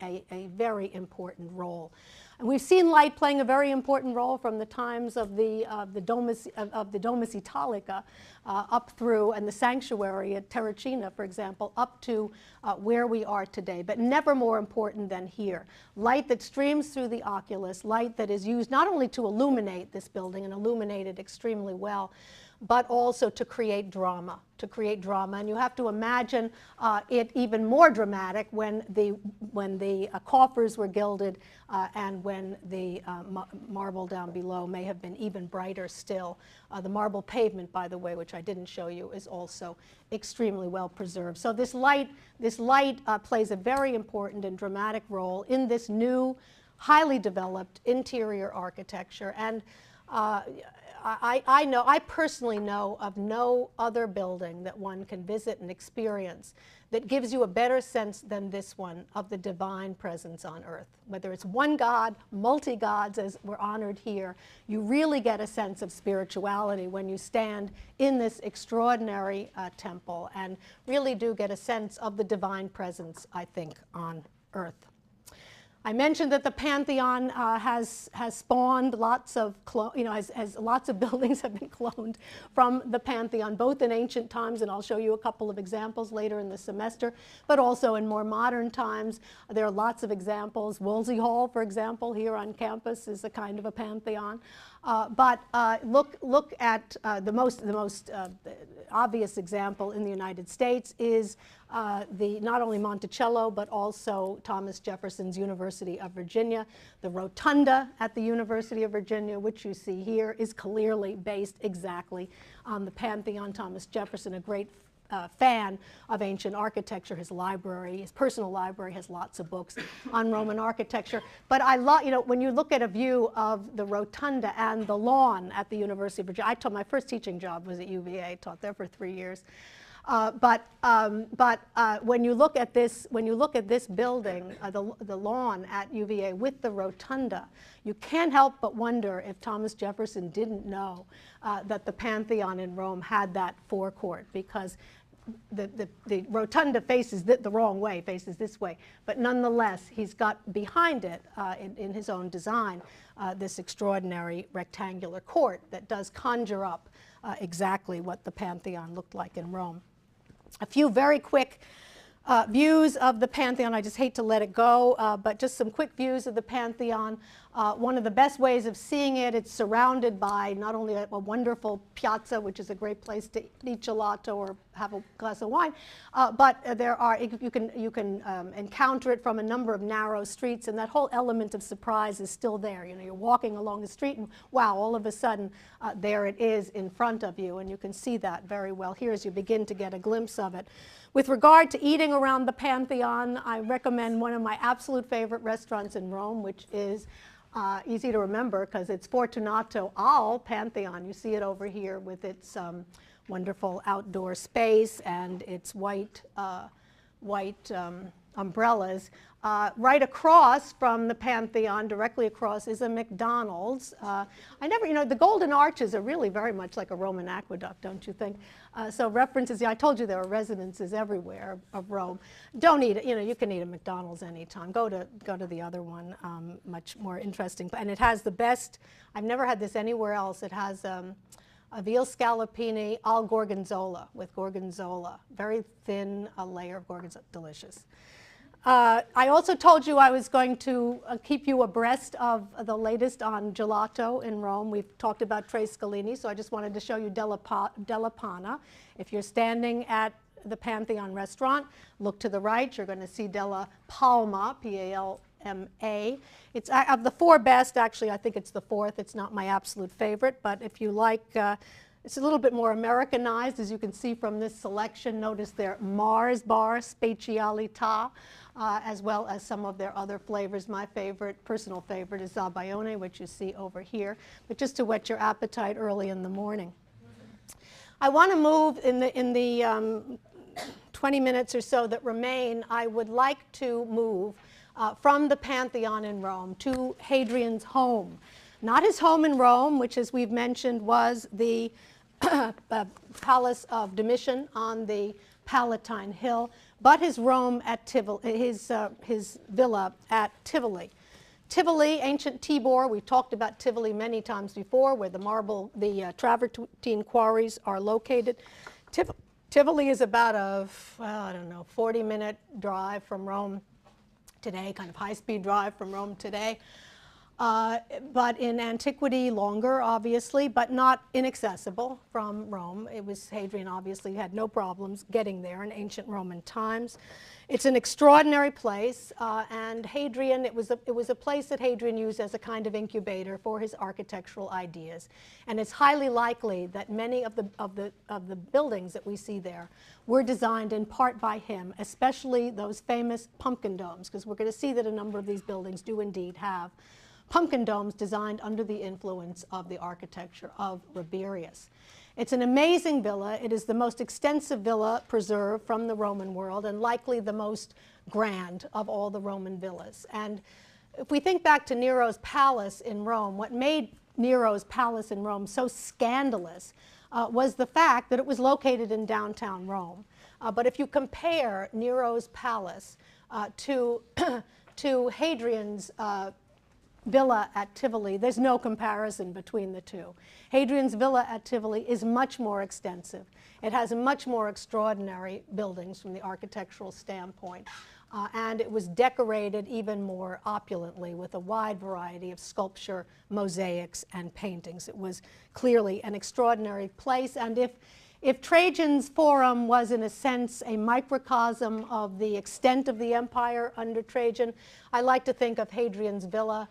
very important role. And we've seen light playing a very important role from the times of the Domus Italica up through, and the sanctuary at Terracina, for example, up to where we are today, but never more important than here. Light that streams through the oculus, light that is used not only to illuminate this building and illuminate it extremely well, but also to create drama, And you have to imagine it even more dramatic when the coffers were gilded and when the marble down below may have been even brighter still. The marble pavement, by the way, which I didn't show you, is also extremely well preserved. So this light plays a very important and dramatic role in this new highly developed interior architecture. And I personally know of no other building that one can visit and experience that gives you a better sense than this one of the divine presence on earth. Whether it's one God, multi-gods as we're honored here, you really get a sense of spirituality when you stand in this extraordinary temple and really do get a sense of the divine presence, I think, on earth. I mentioned that the Pantheon has spawned lots of, lots of buildings have been cloned from the Pantheon, both in ancient times, and I'll show you a couple of examples later in the semester, but also in more modern times. There are lots of examples. Wolsey Hall, for example, here on campus is a kind of a Pantheon. But look at the most obvious example in the United States is not only Monticello, but also Thomas Jefferson's University of Virginia. The rotunda at the University of Virginia, which you see here, is clearly based exactly on the Pantheon. Thomas Jefferson, a great fan of ancient architecture. His library, his personal library, has lots of books on Roman architecture. But I love, when you look at a view of the rotunda and the lawn at the University of Virginia, my first teaching job was at UVA, taught there for 3 years. When you look at this building, the lawn at UVA with the rotunda, you can't help but wonder if Thomas Jefferson didn't know that the Pantheon in Rome had that forecourt, because the rotunda faces the wrong way, faces this way. But nonetheless, he's got behind it, in his own design, this extraordinary rectangular court that does conjure up exactly what the Pantheon looked like in Rome. A few very quick views of the Pantheon. I just hate to let it go, but just some quick views of the Pantheon. One of the best ways of seeing it, it's surrounded by not only a wonderful piazza, which is a great place to eat gelato or have a glass of wine, but you can encounter it from a number of narrow streets, and that whole element of surprise is still there. You're walking along the street, and wow, all of a sudden, there it is in front of you, and you can see that very well here as you begin to get a glimpse of it. With regard to eating around the Pantheon, I recommend one of my absolute favorite restaurants in Rome, which is easy to remember because it's Fortunato al Pantheon. You see it over here with its wonderful outdoor space and its white umbrellas. Right across from the Pantheon, directly across, is a McDonald's. The Golden Arches are really very much like a Roman aqueduct, don't you think? So references, I told you there are residences everywhere of Rome. Don't eat it, you can eat a McDonald's anytime. Go to the other one, much more interesting. And it has the best, I've never had this anywhere else, it has a veal scallopini al gorgonzola, with gorgonzola. Very thin layer of gorgonzola, delicious. I also told you I was going to keep you abreast of the latest on gelato in Rome. We've talked about Tre Scalini, so I just wanted to show you Della Pana. If you're standing at the Pantheon restaurant, look to the right, you're going to see Della Palma, P-A-L-M-A. It's of the four best, actually, I think it's the fourth. It's not my absolute favorite, but if you like, it's a little bit more Americanized, as you can see from this selection. Notice their Mars bar, Specialità, as well as some of their other flavors. My favorite, personal favorite, is Zabaione, which you see over here, but just to whet your appetite early in the morning. I want to move in the 20 minutes or so that remain. I would like to move from the Pantheon in Rome to Hadrian's home. Not his home in Rome, which, as we've mentioned, was the Palace of Domitian on the Palatine Hill, but his Rome at Tivoli, his villa at Tivoli. Tivoli, ancient Tibur, we've talked about Tivoli many times before, where the travertine quarries are located. Tivoli is about a, 40-minute drive from Rome today, kind of high-speed drive from Rome today. but in antiquity longer, obviously, but not inaccessible from Rome. It was, Hadrian obviously had no problems getting there in ancient Roman times. It's an extraordinary place, and Hadrian, it was a place that Hadrian used as a kind of incubator for his architectural ideas. And it's highly likely that many of the buildings that we see there were designed in part by him, especially those famous pumpkin domes, because we're going to see that a number of these buildings do indeed have pumpkin domes designed under the influence of the architecture of Rabirius. It's an amazing villa. It is the most extensive villa preserved from the Roman world and likely the most grand of all the Roman villas. And if we think back to Nero's palace in Rome, what made Nero's palace in Rome so scandalous was the fact that it was located in downtown Rome. But if you compare Nero's palace to Hadrian's villa at Tivoli, there's no comparison between the two. Hadrian's villa at Tivoli is much more extensive. It has much more extraordinary buildings from the architectural standpoint. And it was decorated even more opulently with a wide variety of sculpture, mosaics, and paintings. It was clearly an extraordinary place. And if Trajan's Forum was, in a sense, a microcosm of the extent of the empire under Trajan, I like to think of Hadrian's villa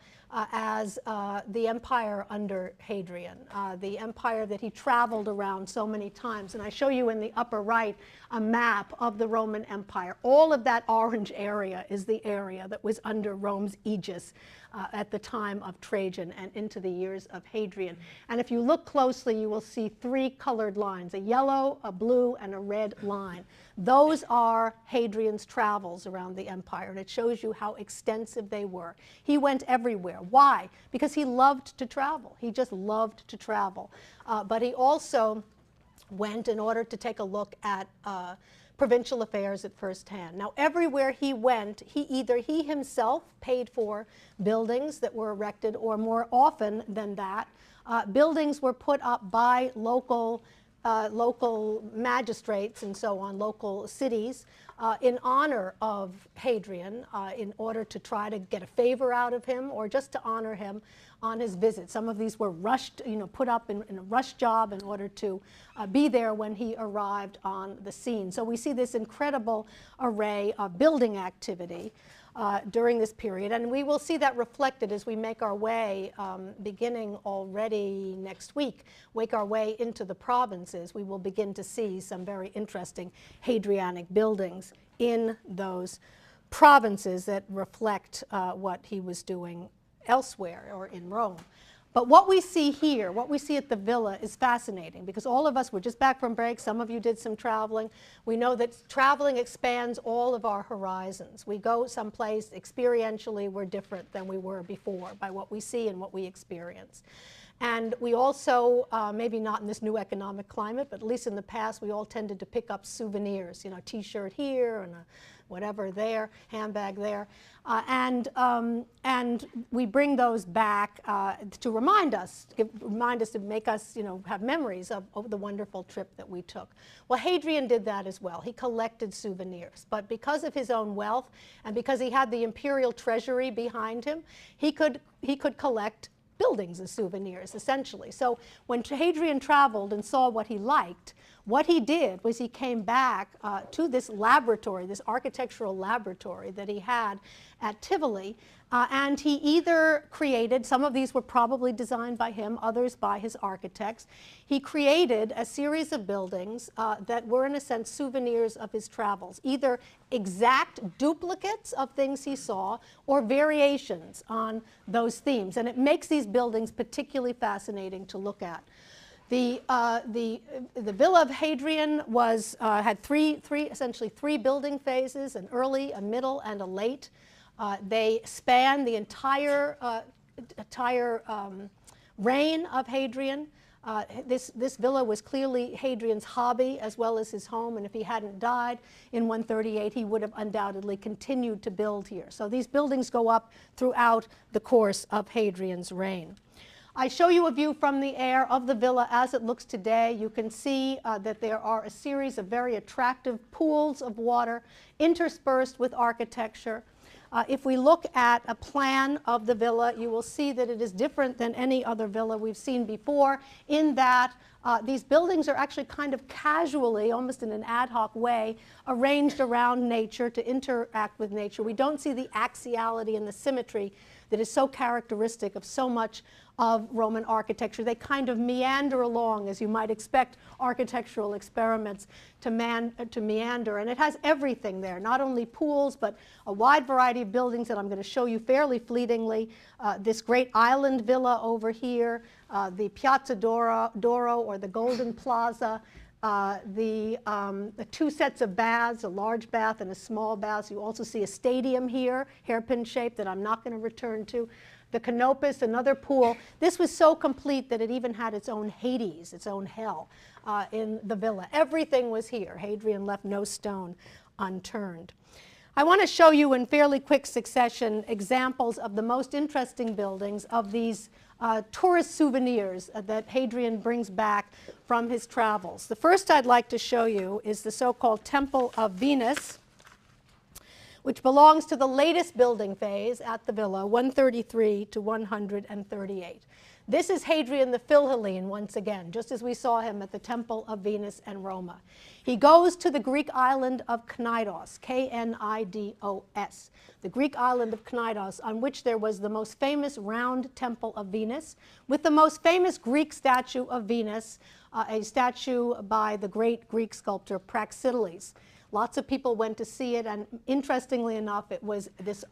as the empire under Hadrian, the empire that he traveled around so many times. And I show you in the upper right a map of the Roman Empire. All of that orange area is the area that was under Rome's aegis at the time of Trajan and into the years of Hadrian. And if you look closely, you will see three colored lines, a yellow, a blue, and a red line. Those are Hadrian's travels around the empire, and it shows you how extensive they were. He went everywhere. Why? Because he loved to travel. He just loved to travel. But he also went in order to take a look at provincial affairs at first hand. Now, everywhere he went, either he himself paid for buildings that were erected, or more often than that, buildings were put up by local magistrates and so on, local cities, in honor of Hadrian, in order to try to get a favor out of him or just to honor him on his visit. Some of these were rushed, put up in a rush job in order to be there when he arrived on the scene. So we see this incredible array of building activity during this period, and we will see that reflected as we make our way, beginning already next week, make our way into the provinces. We will begin to see some very interesting Hadrianic buildings in those provinces that reflect what he was doing elsewhere or in Rome. But what we see here, what we see at the villa, is fascinating, because all of us were just back from break. Some of you did some traveling. We know that traveling expands all of our horizons. We go someplace, experientially we're different than we were before by what we see and what we experience. And we also, maybe not in this new economic climate, but at least in the past, we all tended to pick up souvenirs, T-shirt here and a whatever there, handbag there. And we bring those back to remind us to make us, have memories of the wonderful trip that we took. Well, Hadrian did that as well. He collected souvenirs, but because of his own wealth and because he had the imperial treasury behind him, he could collect buildings as souvenirs, essentially. So when Hadrian traveled and saw what he liked, what he did was he came back to this laboratory, this architectural laboratory that he had at Tivoli, and he either created, some of these were probably designed by him, others by his architects. He created a series of buildings that were, in a sense, souvenirs of his travels, either exact duplicates of things he saw or variations on those themes. And it makes these buildings particularly fascinating to look at. The Villa of Hadrian had essentially three building phases: an early, a middle, and a late. They span the entire reign of Hadrian. This villa was clearly Hadrian's hobby as well as his home, and if he hadn't died in 138, he would have undoubtedly continued to build here. So these buildings go up throughout the course of Hadrian's reign. I show you a view from the air of the villa as it looks today. You can see that there are a series of very attractive pools of water interspersed with architecture. If we look at a plan of the villa, you will see that it is different than any other villa we've seen before, in that these buildings are actually kind of casually, almost in an ad hoc way, arranged around nature to interact with nature. We don't see the axiality and the symmetry that is so characteristic of so much of Roman architecture. They kind of meander along, as you might expect architectural experiments to meander. And it has everything there, not only pools, but a wide variety of buildings that I'm going to show you fairly fleetingly. This great island villa over here, the Piazza d'Oro, or the Golden Plaza, the two sets of baths, a large bath and a small bath. You also see a stadium here, hairpin shaped, that I'm not going to return to. The Canopus, another pool. This was so complete that it even had its own Hades, its own hell, in the villa. Everything was here. Hadrian left no stone unturned. I want to show you in fairly quick succession examples of the most interesting buildings of these tourist souvenirs that Hadrian brings back from his travels. The first I'd like to show you is the so-called Temple of Venus, which belongs to the latest building phase at the villa, 133 to 138. This is Hadrian the Philhellene once again, just as we saw him at the Temple of Venus and Roma. He goes to the Greek island of Knidos, K-N-I-D-O-S, the Greek island of Knidos, on which there was the most famous round temple of Venus, with the most famous Greek statue of Venus, a statue by the great Greek sculptor Praxiteles. Lots of people went to see it, and interestingly enough, it was this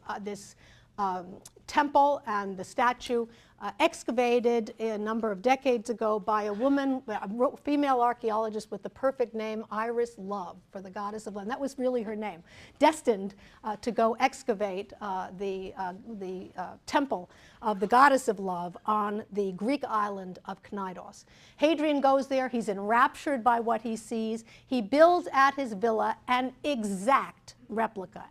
temple and the statue excavated a number of decades ago by a woman, a female archaeologist with the perfect name Iris Love, for the goddess of love. And that was really her name, destined to go excavate the temple of the goddess of love on the Greek island of Knidos. Hadrian goes there. He's enraptured by what he sees. He builds at his villa an exact replica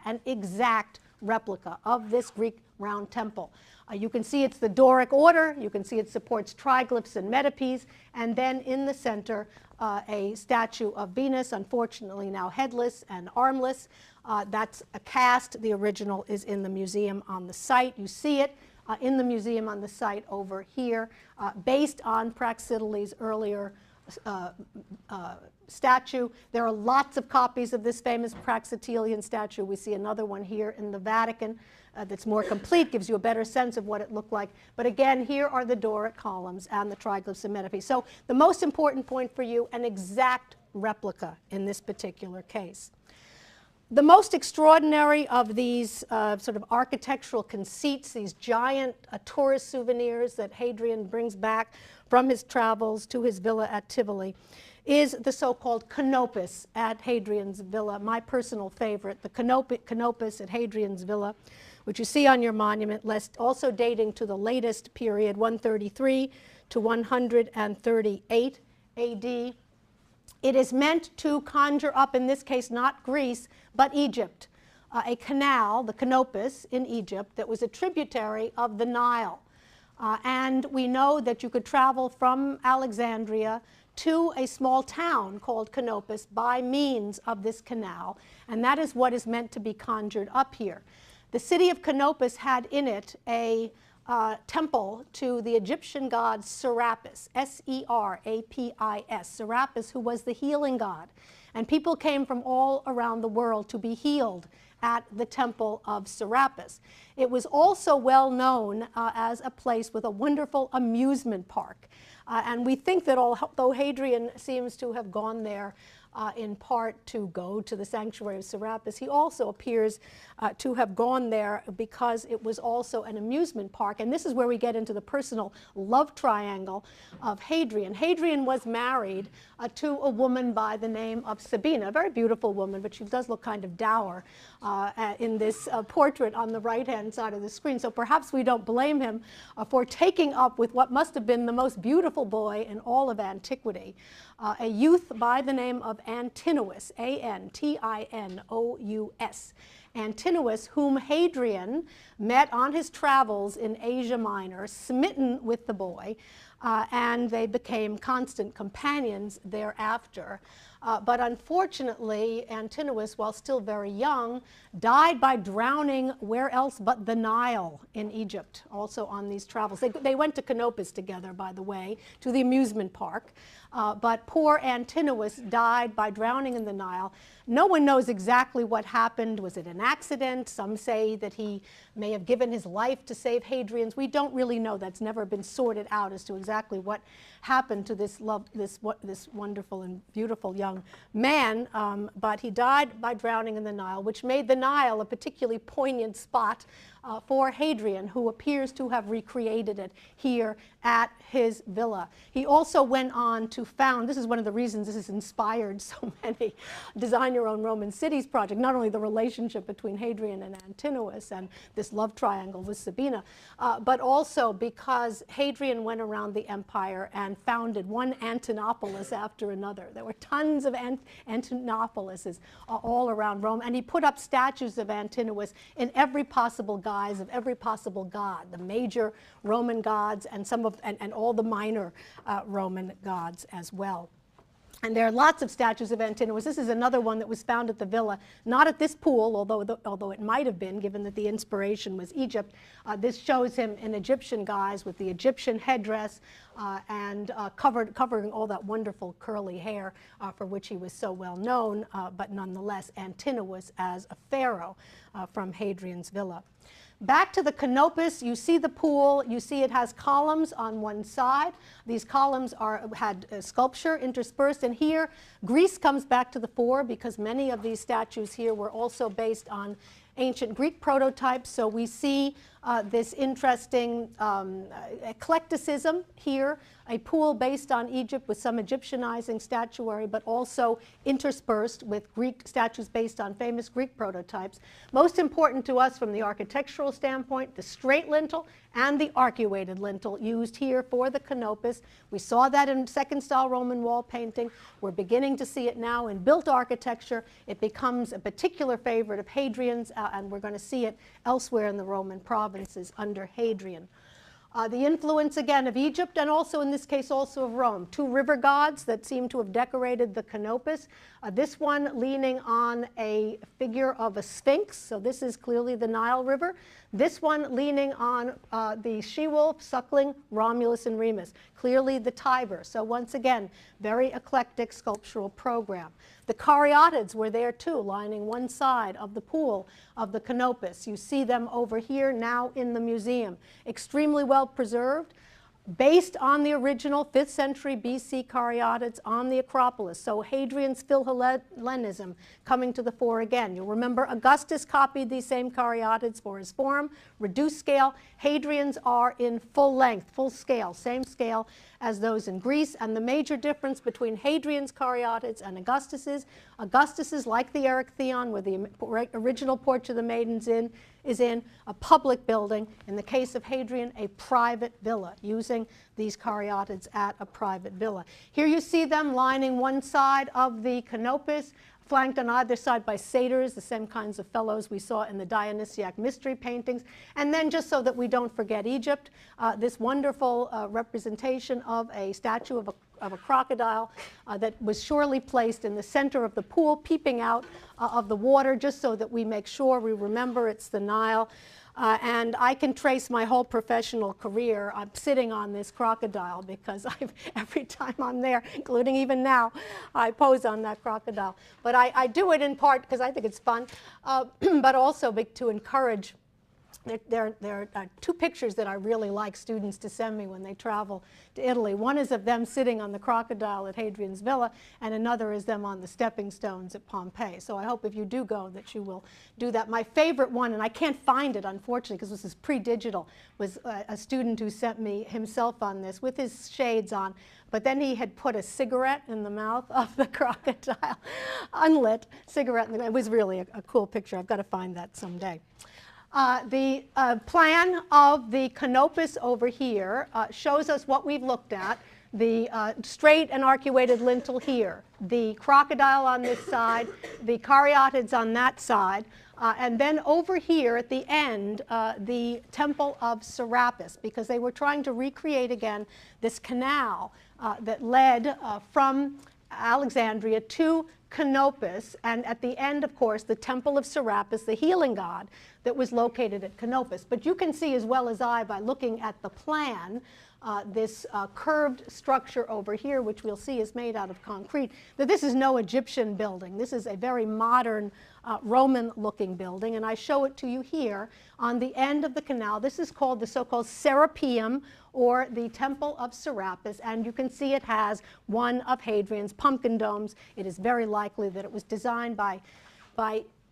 of this Greek round temple. You can see it's the Doric order. You can see it supports triglyphs and metopes. And then in the center, a statue of Venus, unfortunately now headless and armless. That's a cast. The original is in the museum on the site. You see it in the museum on the site over here, based on Praxiteles' earlier statue. There are lots of copies of this famous Praxitelean statue. We see another one here in the Vatican that's more complete, gives you a better sense of what it looked like. But again, here are the Doric columns and the triglyphs and metopes. So the most important point for you, an exact replica in this particular case. The most extraordinary of these sort of architectural conceits, these giant tourist souvenirs that Hadrian brings back from his travels to his villa at Tivoli, is the so-called Canopus at Hadrian's villa, my personal favorite, the Canopus at Hadrian's villa, which you see on your monument list, also dating to the latest period, 133 to 138 AD. It is meant to conjure up, in this case, not Greece, but Egypt, a canal, the Canopus in Egypt, that was a tributary of the Nile. And we know that you could travel from Alexandria to a small town called Canopus by means of this canal, and that is what is meant to be conjured up here. The city of Canopus had in it a temple to the Egyptian god Serapis, S-E-R-A-P-I-S, Serapis, who was the healing god. And people came from all around the world to be healed at the temple of Serapis. It was also well known as a place with a wonderful amusement park. And we think that although Hadrian seems to have gone there in part to go to the sanctuary of Serapis, he also appears to have gone there because it was also an amusement park. And this is where we get into the personal love triangle of Hadrian. Hadrian was married to a woman by the name of Sabina, a very beautiful woman, but she does look kind of dour in this portrait on the right-hand side of the screen. So perhaps we don't blame him for taking up with what must have been the most beautiful boy in all of antiquity, a youth by the name of Antinous, A-N-T-I-N-O-U-S. Antinous, whom Hadrian met on his travels in Asia Minor, smitten with the boy, and they became constant companions thereafter. But unfortunately, Antinous, while still very young, died by drowning where else but the Nile in Egypt, also on these travels. They went to Canopus together, by the way, to the amusement park. But poor Antinous died by drowning in the Nile. No one knows exactly what happened. Was it an accident? Some say that he may have given his life to save Hadrian's. We don't really know. That's never been sorted out as to exactly what happened to this wonderful and beautiful young man. But he died by drowning in the Nile, which made the Nile a particularly poignant spot for Hadrian, who appears to have recreated it here at his villa. He also went on to found, this is one of the reasons this has inspired so many Design Your Own Roman Cities project, not only the relationship between Hadrian and Antinous and this love triangle with Sabina, but also because Hadrian went around the empire and founded one Antinopolis after another. There were tons of Antinopolises all around Rome, and he put up statues of Antinous in every possible guise of every possible god, the major Roman gods and and all the minor Roman gods as well. And there are lots of statues of Antinous. This is another one that was found at the villa, not at this pool, although it might have been, given that the inspiration was Egypt. This shows him in Egyptian guise with the Egyptian headdress and covering all that wonderful curly hair for which he was so well known, but nonetheless Antinous as a pharaoh from Hadrian's villa. Back to the Canopus, you see the pool, you see it has columns on one side. These columns had sculpture interspersed, and here Greece comes back to the fore because many of these statues here were also based on ancient Greek prototypes. So we see this interesting eclecticism here, a pool based on Egypt with some Egyptianizing statuary, but also interspersed with Greek statues based on famous Greek prototypes. Most important to us from the architectural standpoint, the straight lintel and the arcuated lintel used here for the Canopus. We saw that in second-style Roman wall painting. We're beginning to see it now in built architecture. It becomes a particular favorite of Hadrian's, and we're going to see it elsewhere in the Roman provinces under Hadrian. The influence again of Egypt, and also in this case also of Rome. Two river gods that seem to have decorated the Canopus. This one leaning on a figure of a sphinx, so this is clearly the Nile River. This one leaning on the she-wolf suckling Romulus and Remus, clearly the Tiber. So once again, very eclectic sculptural program. The caryatids were there too, lining one side of the pool of the Canopus. You see them over here now in the museum. Extremely well preserved, based on the original 5th century BC caryatids on the Acropolis. So Hadrian's Philhellenism coming to the fore again. You'll remember Augustus copied these same caryatids for his forum, reduced scale. Hadrian's are in full length, full scale, same scale as those in Greece. And the major difference between Hadrian's caryatids and Augustus's, like the Erechtheion, where the original Porch of the Maidens is in a public building. In the case of Hadrian, a private villa, using these caryatids at a private villa. Here you see them lining one side of the Canopus, flanked on either side by satyrs, the same kinds of fellows we saw in the Dionysiac mystery paintings. And then, just so that we don't forget Egypt, this wonderful representation of a statue of a crocodile that was surely placed in the center of the pool, peeping out of the water, just so that we make sure we remember it's the Nile. And I can trace my whole professional career. I'm sitting on this crocodile because every time I'm there, including even now, I pose on that crocodile. But I do it in part because I think it's fun, but also to encourage. There are two pictures that I really like students to send me when they travel to Italy. One is of them sitting on the crocodile at Hadrian's villa, and another is them on the stepping stones at Pompeii. So I hope if you do go that you will do that. My favorite one, and I can't find it unfortunately because this is pre-digital, was a student who sent me himself on this with his shades on, but then he had put a cigarette in the mouth of the crocodile, unlit cigarette. It was really a cool picture. I've got to find that someday. The plan of the Canopus over here shows us what we've looked at. The straight and arcuated lintel here, the crocodile on this side, the caryatids on that side, and then over here at the end, the Temple of Serapis, because they were trying to recreate again this canal that led from Alexandria to Canopus, and at the end, of course, the Temple of Serapis, the healing god, that was located at Canopus. But you can see as well as I, by looking at the plan, this curved structure over here, which we'll see is made out of concrete, that this is no Egyptian building. This is a very modern Roman-looking building, and I show it to you here on the end of the canal. This is called the so-called Serapeum, or the Temple of Serapis, and you can see it has one of Hadrian's pumpkin domes. It is very likely that it was designed by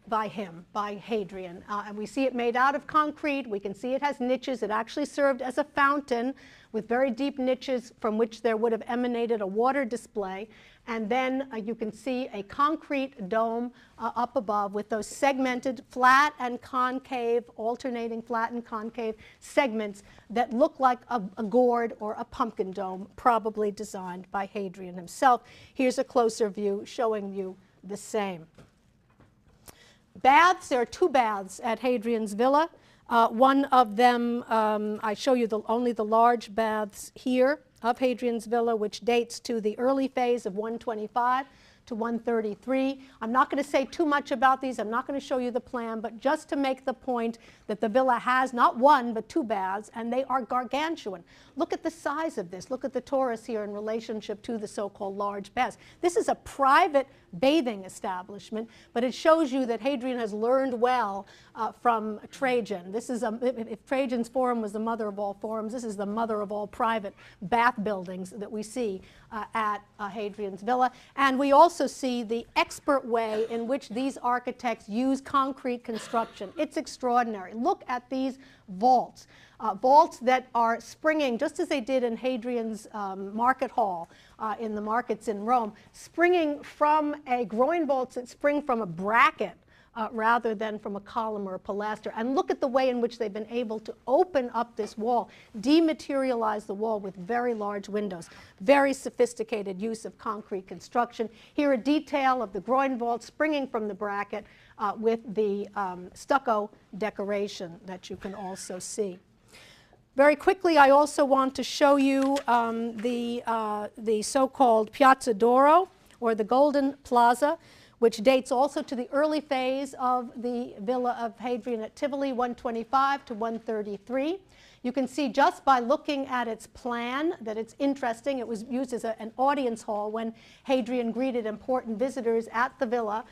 Hadrian. And we see it made out of concrete. We can see it has niches. It actually served as a fountain with very deep niches from which there would have emanated a water display. And then you can see a concrete dome up above with those segmented flat and concave, alternating flat and concave segments that look like a gourd or a pumpkin dome, probably designed by Hadrian himself. Here's a closer view showing you the same. Baths, there are two baths at Hadrian's villa. One of them, I show you only the large baths here of Hadrian's villa, which dates to the early phase of 125 to 133. I'm not going to say too much about these. I'm not going to show you the plan, but just to make the point that the villa has not one, but two baths, and they are gargantuan. Look at the size of this. Look at the torus here in relationship to the so-called large baths. This is a private bathing establishment, but it shows you that Hadrian has learned well from Trajan. This is if Trajan's forum was the mother of all forums, this is the mother of all private bath buildings that we see at Hadrian's villa. And we also see the expert way in which these architects use concrete construction. It's extraordinary. Look at these vaults. Vaults that are springing, just as they did in Hadrian's market hall in the markets in Rome, springing from a groin vaults that spring from a bracket rather than from a column or a pilaster. And look at the way in which they've been able to open up this wall, dematerialize the wall with very large windows. Very sophisticated use of concrete construction. Here a detail of the groin vault springing from the bracket with the stucco decoration that you can also see. Very quickly, I also want to show you the so-called Piazza d'Oro, or the Golden Plaza, which dates also to the early phase of the villa of Hadrian at Tivoli, 125 to 133. You can see just by looking at its plan that it's interesting. It was used as an audience hall when Hadrian greeted important visitors at the villa.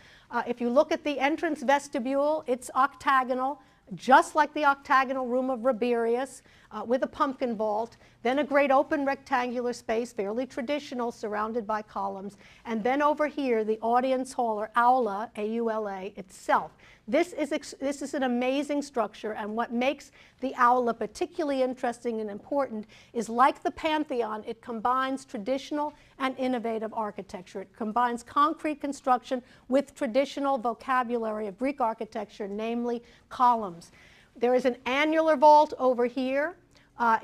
If you look at the entrance vestibule, it's octagonal, just like the octagonal room of Rabirius, with a pumpkin vault, then a great open rectangular space, fairly traditional, surrounded by columns, and then over here the audience hall, or aula, A-U-L-A, itself. This is an amazing structure, and what makes the aula particularly interesting and important is, like the Pantheon, it combines traditional and innovative architecture. It combines concrete construction with traditional vocabulary of Greek architecture, namely columns. There is an annular vault over here.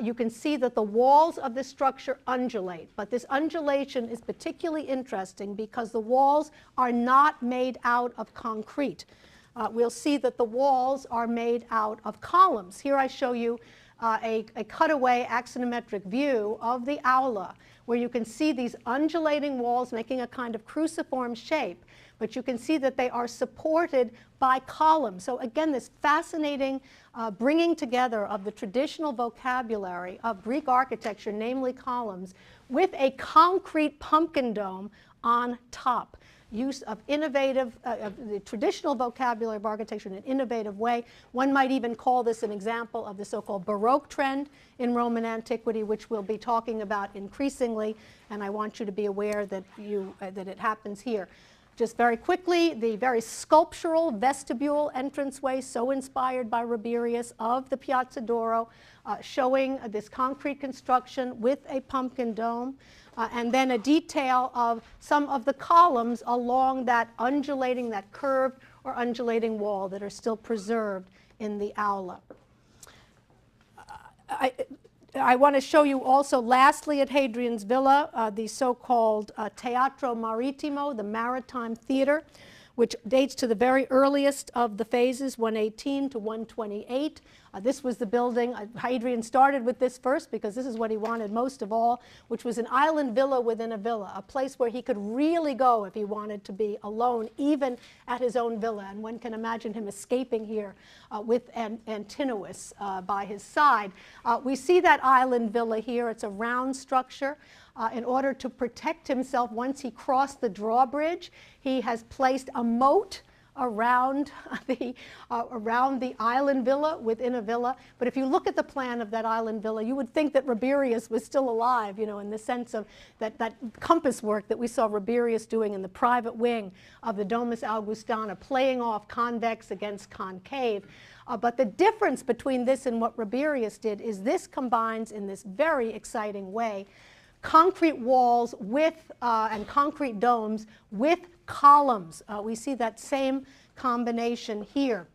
You can see that the walls of this structure undulate, but this undulation is particularly interesting because the walls are not made out of concrete. We'll see that the walls are made out of columns. Here I show you a cutaway axonometric view of the aula, where you can see these undulating walls making a kind of cruciform shape, but you can see that they are supported by columns. So again, this fascinating bringing together of the traditional vocabulary of Greek architecture, namely columns, with a concrete pumpkin dome on top. Use of innovative, the traditional vocabulary of architecture in an innovative way. One might even call this an example of the so-called Baroque trend in Roman antiquity, which we'll be talking about increasingly, and I want you to be aware that, that it happens here. Just very quickly, the very sculptural vestibule entranceway, so inspired by Rabirius, of the Piazza d'Oro, showing this concrete construction with a pumpkin dome. And then a detail of some of the columns along that undulating, that curved or undulating wall that are still preserved in the aula. I want to show you also, lastly, at Hadrian's villa, the so-called Teatro Marittimo, the Maritime Theater, which dates to the very earliest of the phases, 118 to 128. This was the building. Hadrian started with this first because this is what he wanted most of all, which was an island villa within a villa, a place where he could really go if he wanted to be alone, even at his own villa. And one can imagine him escaping here with Antinous by his side. We see that island villa here. It's a round structure. In order to protect himself once he crossed the drawbridge, he has placed a moat around the island villa within a villa. But if you look at the plan of that island villa, you would think that Rabirius was still alive, you know, in the sense of that compass work that we saw Rabirius doing in the private wing of the Domus Augustana, playing off convex against concave. But the difference between this and what Rabirius did is this combines in this very exciting way concrete walls with and concrete domes with columns. We see that same combination here.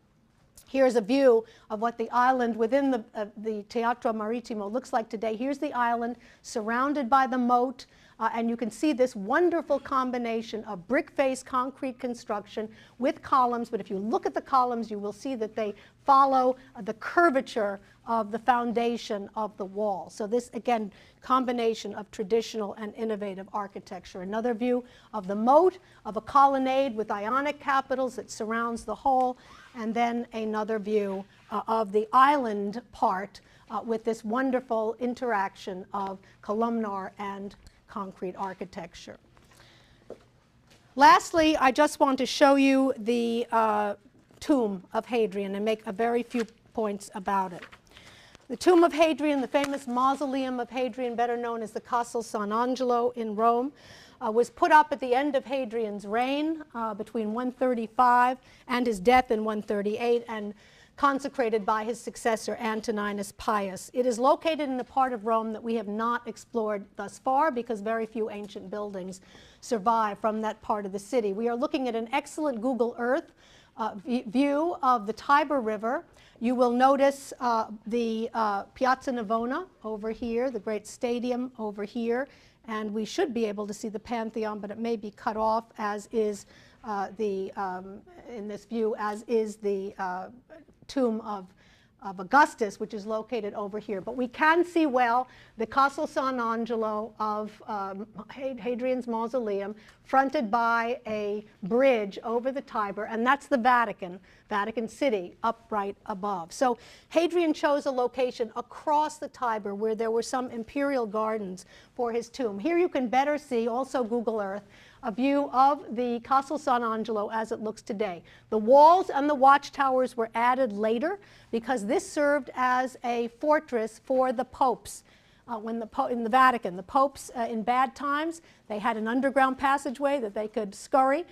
Here's a view of what the island within the Teatro Marittimo looks like today. Here's the island surrounded by the moat, and you can see this wonderful combination of brick-faced concrete construction with columns. But if you look at the columns, you will see that they follow the curvature of the foundation of the wall. So this, again, combination of traditional and innovative architecture. Another view of the moat, of a colonnade with Ionic capitals that surrounds the whole, and then another view of the island part with this wonderful interaction of columnar and concrete architecture. Lastly, I just want to show you the tomb of Hadrian and make a very few points about it. The tomb of Hadrian, the famous mausoleum of Hadrian, better known as the Castle San Angelo in Rome, was put up at the end of Hadrian's reign between 135 and his death in 138, and consecrated by his successor Antoninus Pius. It is located in a part of Rome that we have not explored thus far because very few ancient buildings survive from that part of the city. We are looking at an excellent Google Earth view of the Tiber River. You will notice the Piazza Navona over here, the great stadium over here, and we should be able to see the Pantheon, but it may be cut off, as is in this view, as is the tomb of Augustus, which is located over here. But we can see well the Castle San Angelo of Hadrian's mausoleum, fronted by a bridge over the Tiber, and that's the Vatican City, up right above. So Hadrian chose a location across the Tiber where there were some imperial gardens for his tomb. Here you can better see, also Google Earth, a view of the Castle San Angelo as it looks today. The walls and the watchtowers were added later because this served as a fortress for the popes. In the Vatican, the popes in bad times, they had an underground passageway that they could scurry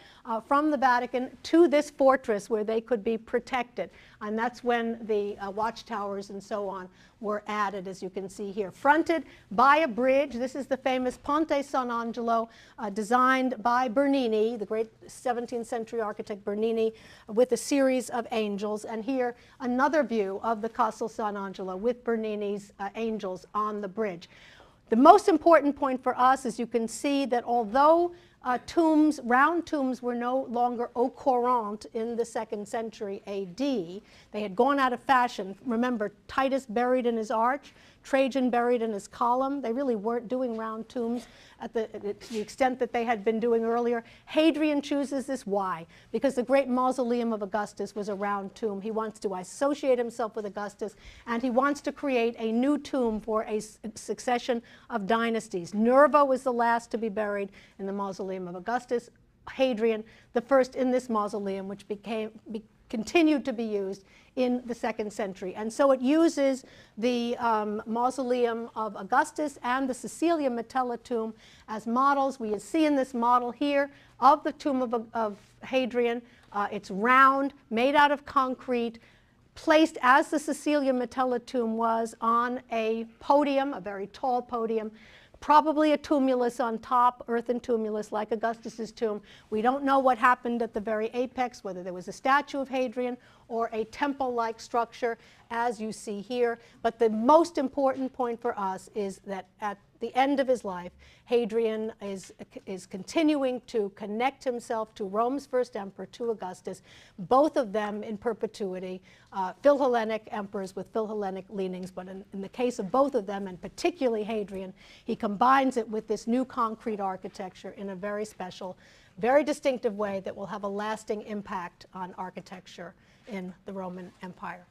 from the Vatican to this fortress where they could be protected. And that's when the watchtowers and so on were added, as you can see here. Fronted by a bridge. This is the famous Ponte San Angelo, designed by Bernini, the great 17th century architect Bernini, with a series of angels. And here, another view of the Castle San Angelo with Bernini's angels on the bridge. The most important point for us is you can see that although round tombs were no longer au courant in the 2nd century AD, they had gone out of fashion. Remember, Titus buried in his arch, Trajan buried in his column. They really weren't doing round tombs to the extent that they had been doing earlier. Hadrian chooses this. Why? Because the great mausoleum of Augustus was a round tomb. He wants to associate himself with Augustus, and he wants to create a new tomb for a succession of dynasties. Nerva was the last to be buried in the mausoleum of Augustus. Hadrian, the first in this mausoleum, which continued to be used in the 2nd century. And so it uses the mausoleum of Augustus and the Caecilia Metella tomb as models. We see in this model here of the tomb of Hadrian. It's round, made out of concrete, placed as the Caecilia Metella tomb was on a podium, a very tall podium, probably a tumulus on top, earthen tumulus like Augustus's tomb. We don't know what happened at the very apex, whether there was a statue of Hadrian or a temple-like structure, as you see here. But the most important point for us is that at the end of his life, Hadrian is continuing to connect himself to Rome's first emperor, to Augustus, both of them in perpetuity, Philhellenic emperors with Philhellenic leanings, but in the case of both of them, and particularly Hadrian, he combines it with this new concrete architecture in a very special, very distinctive way that will have a lasting impact on architecture in the Roman Empire.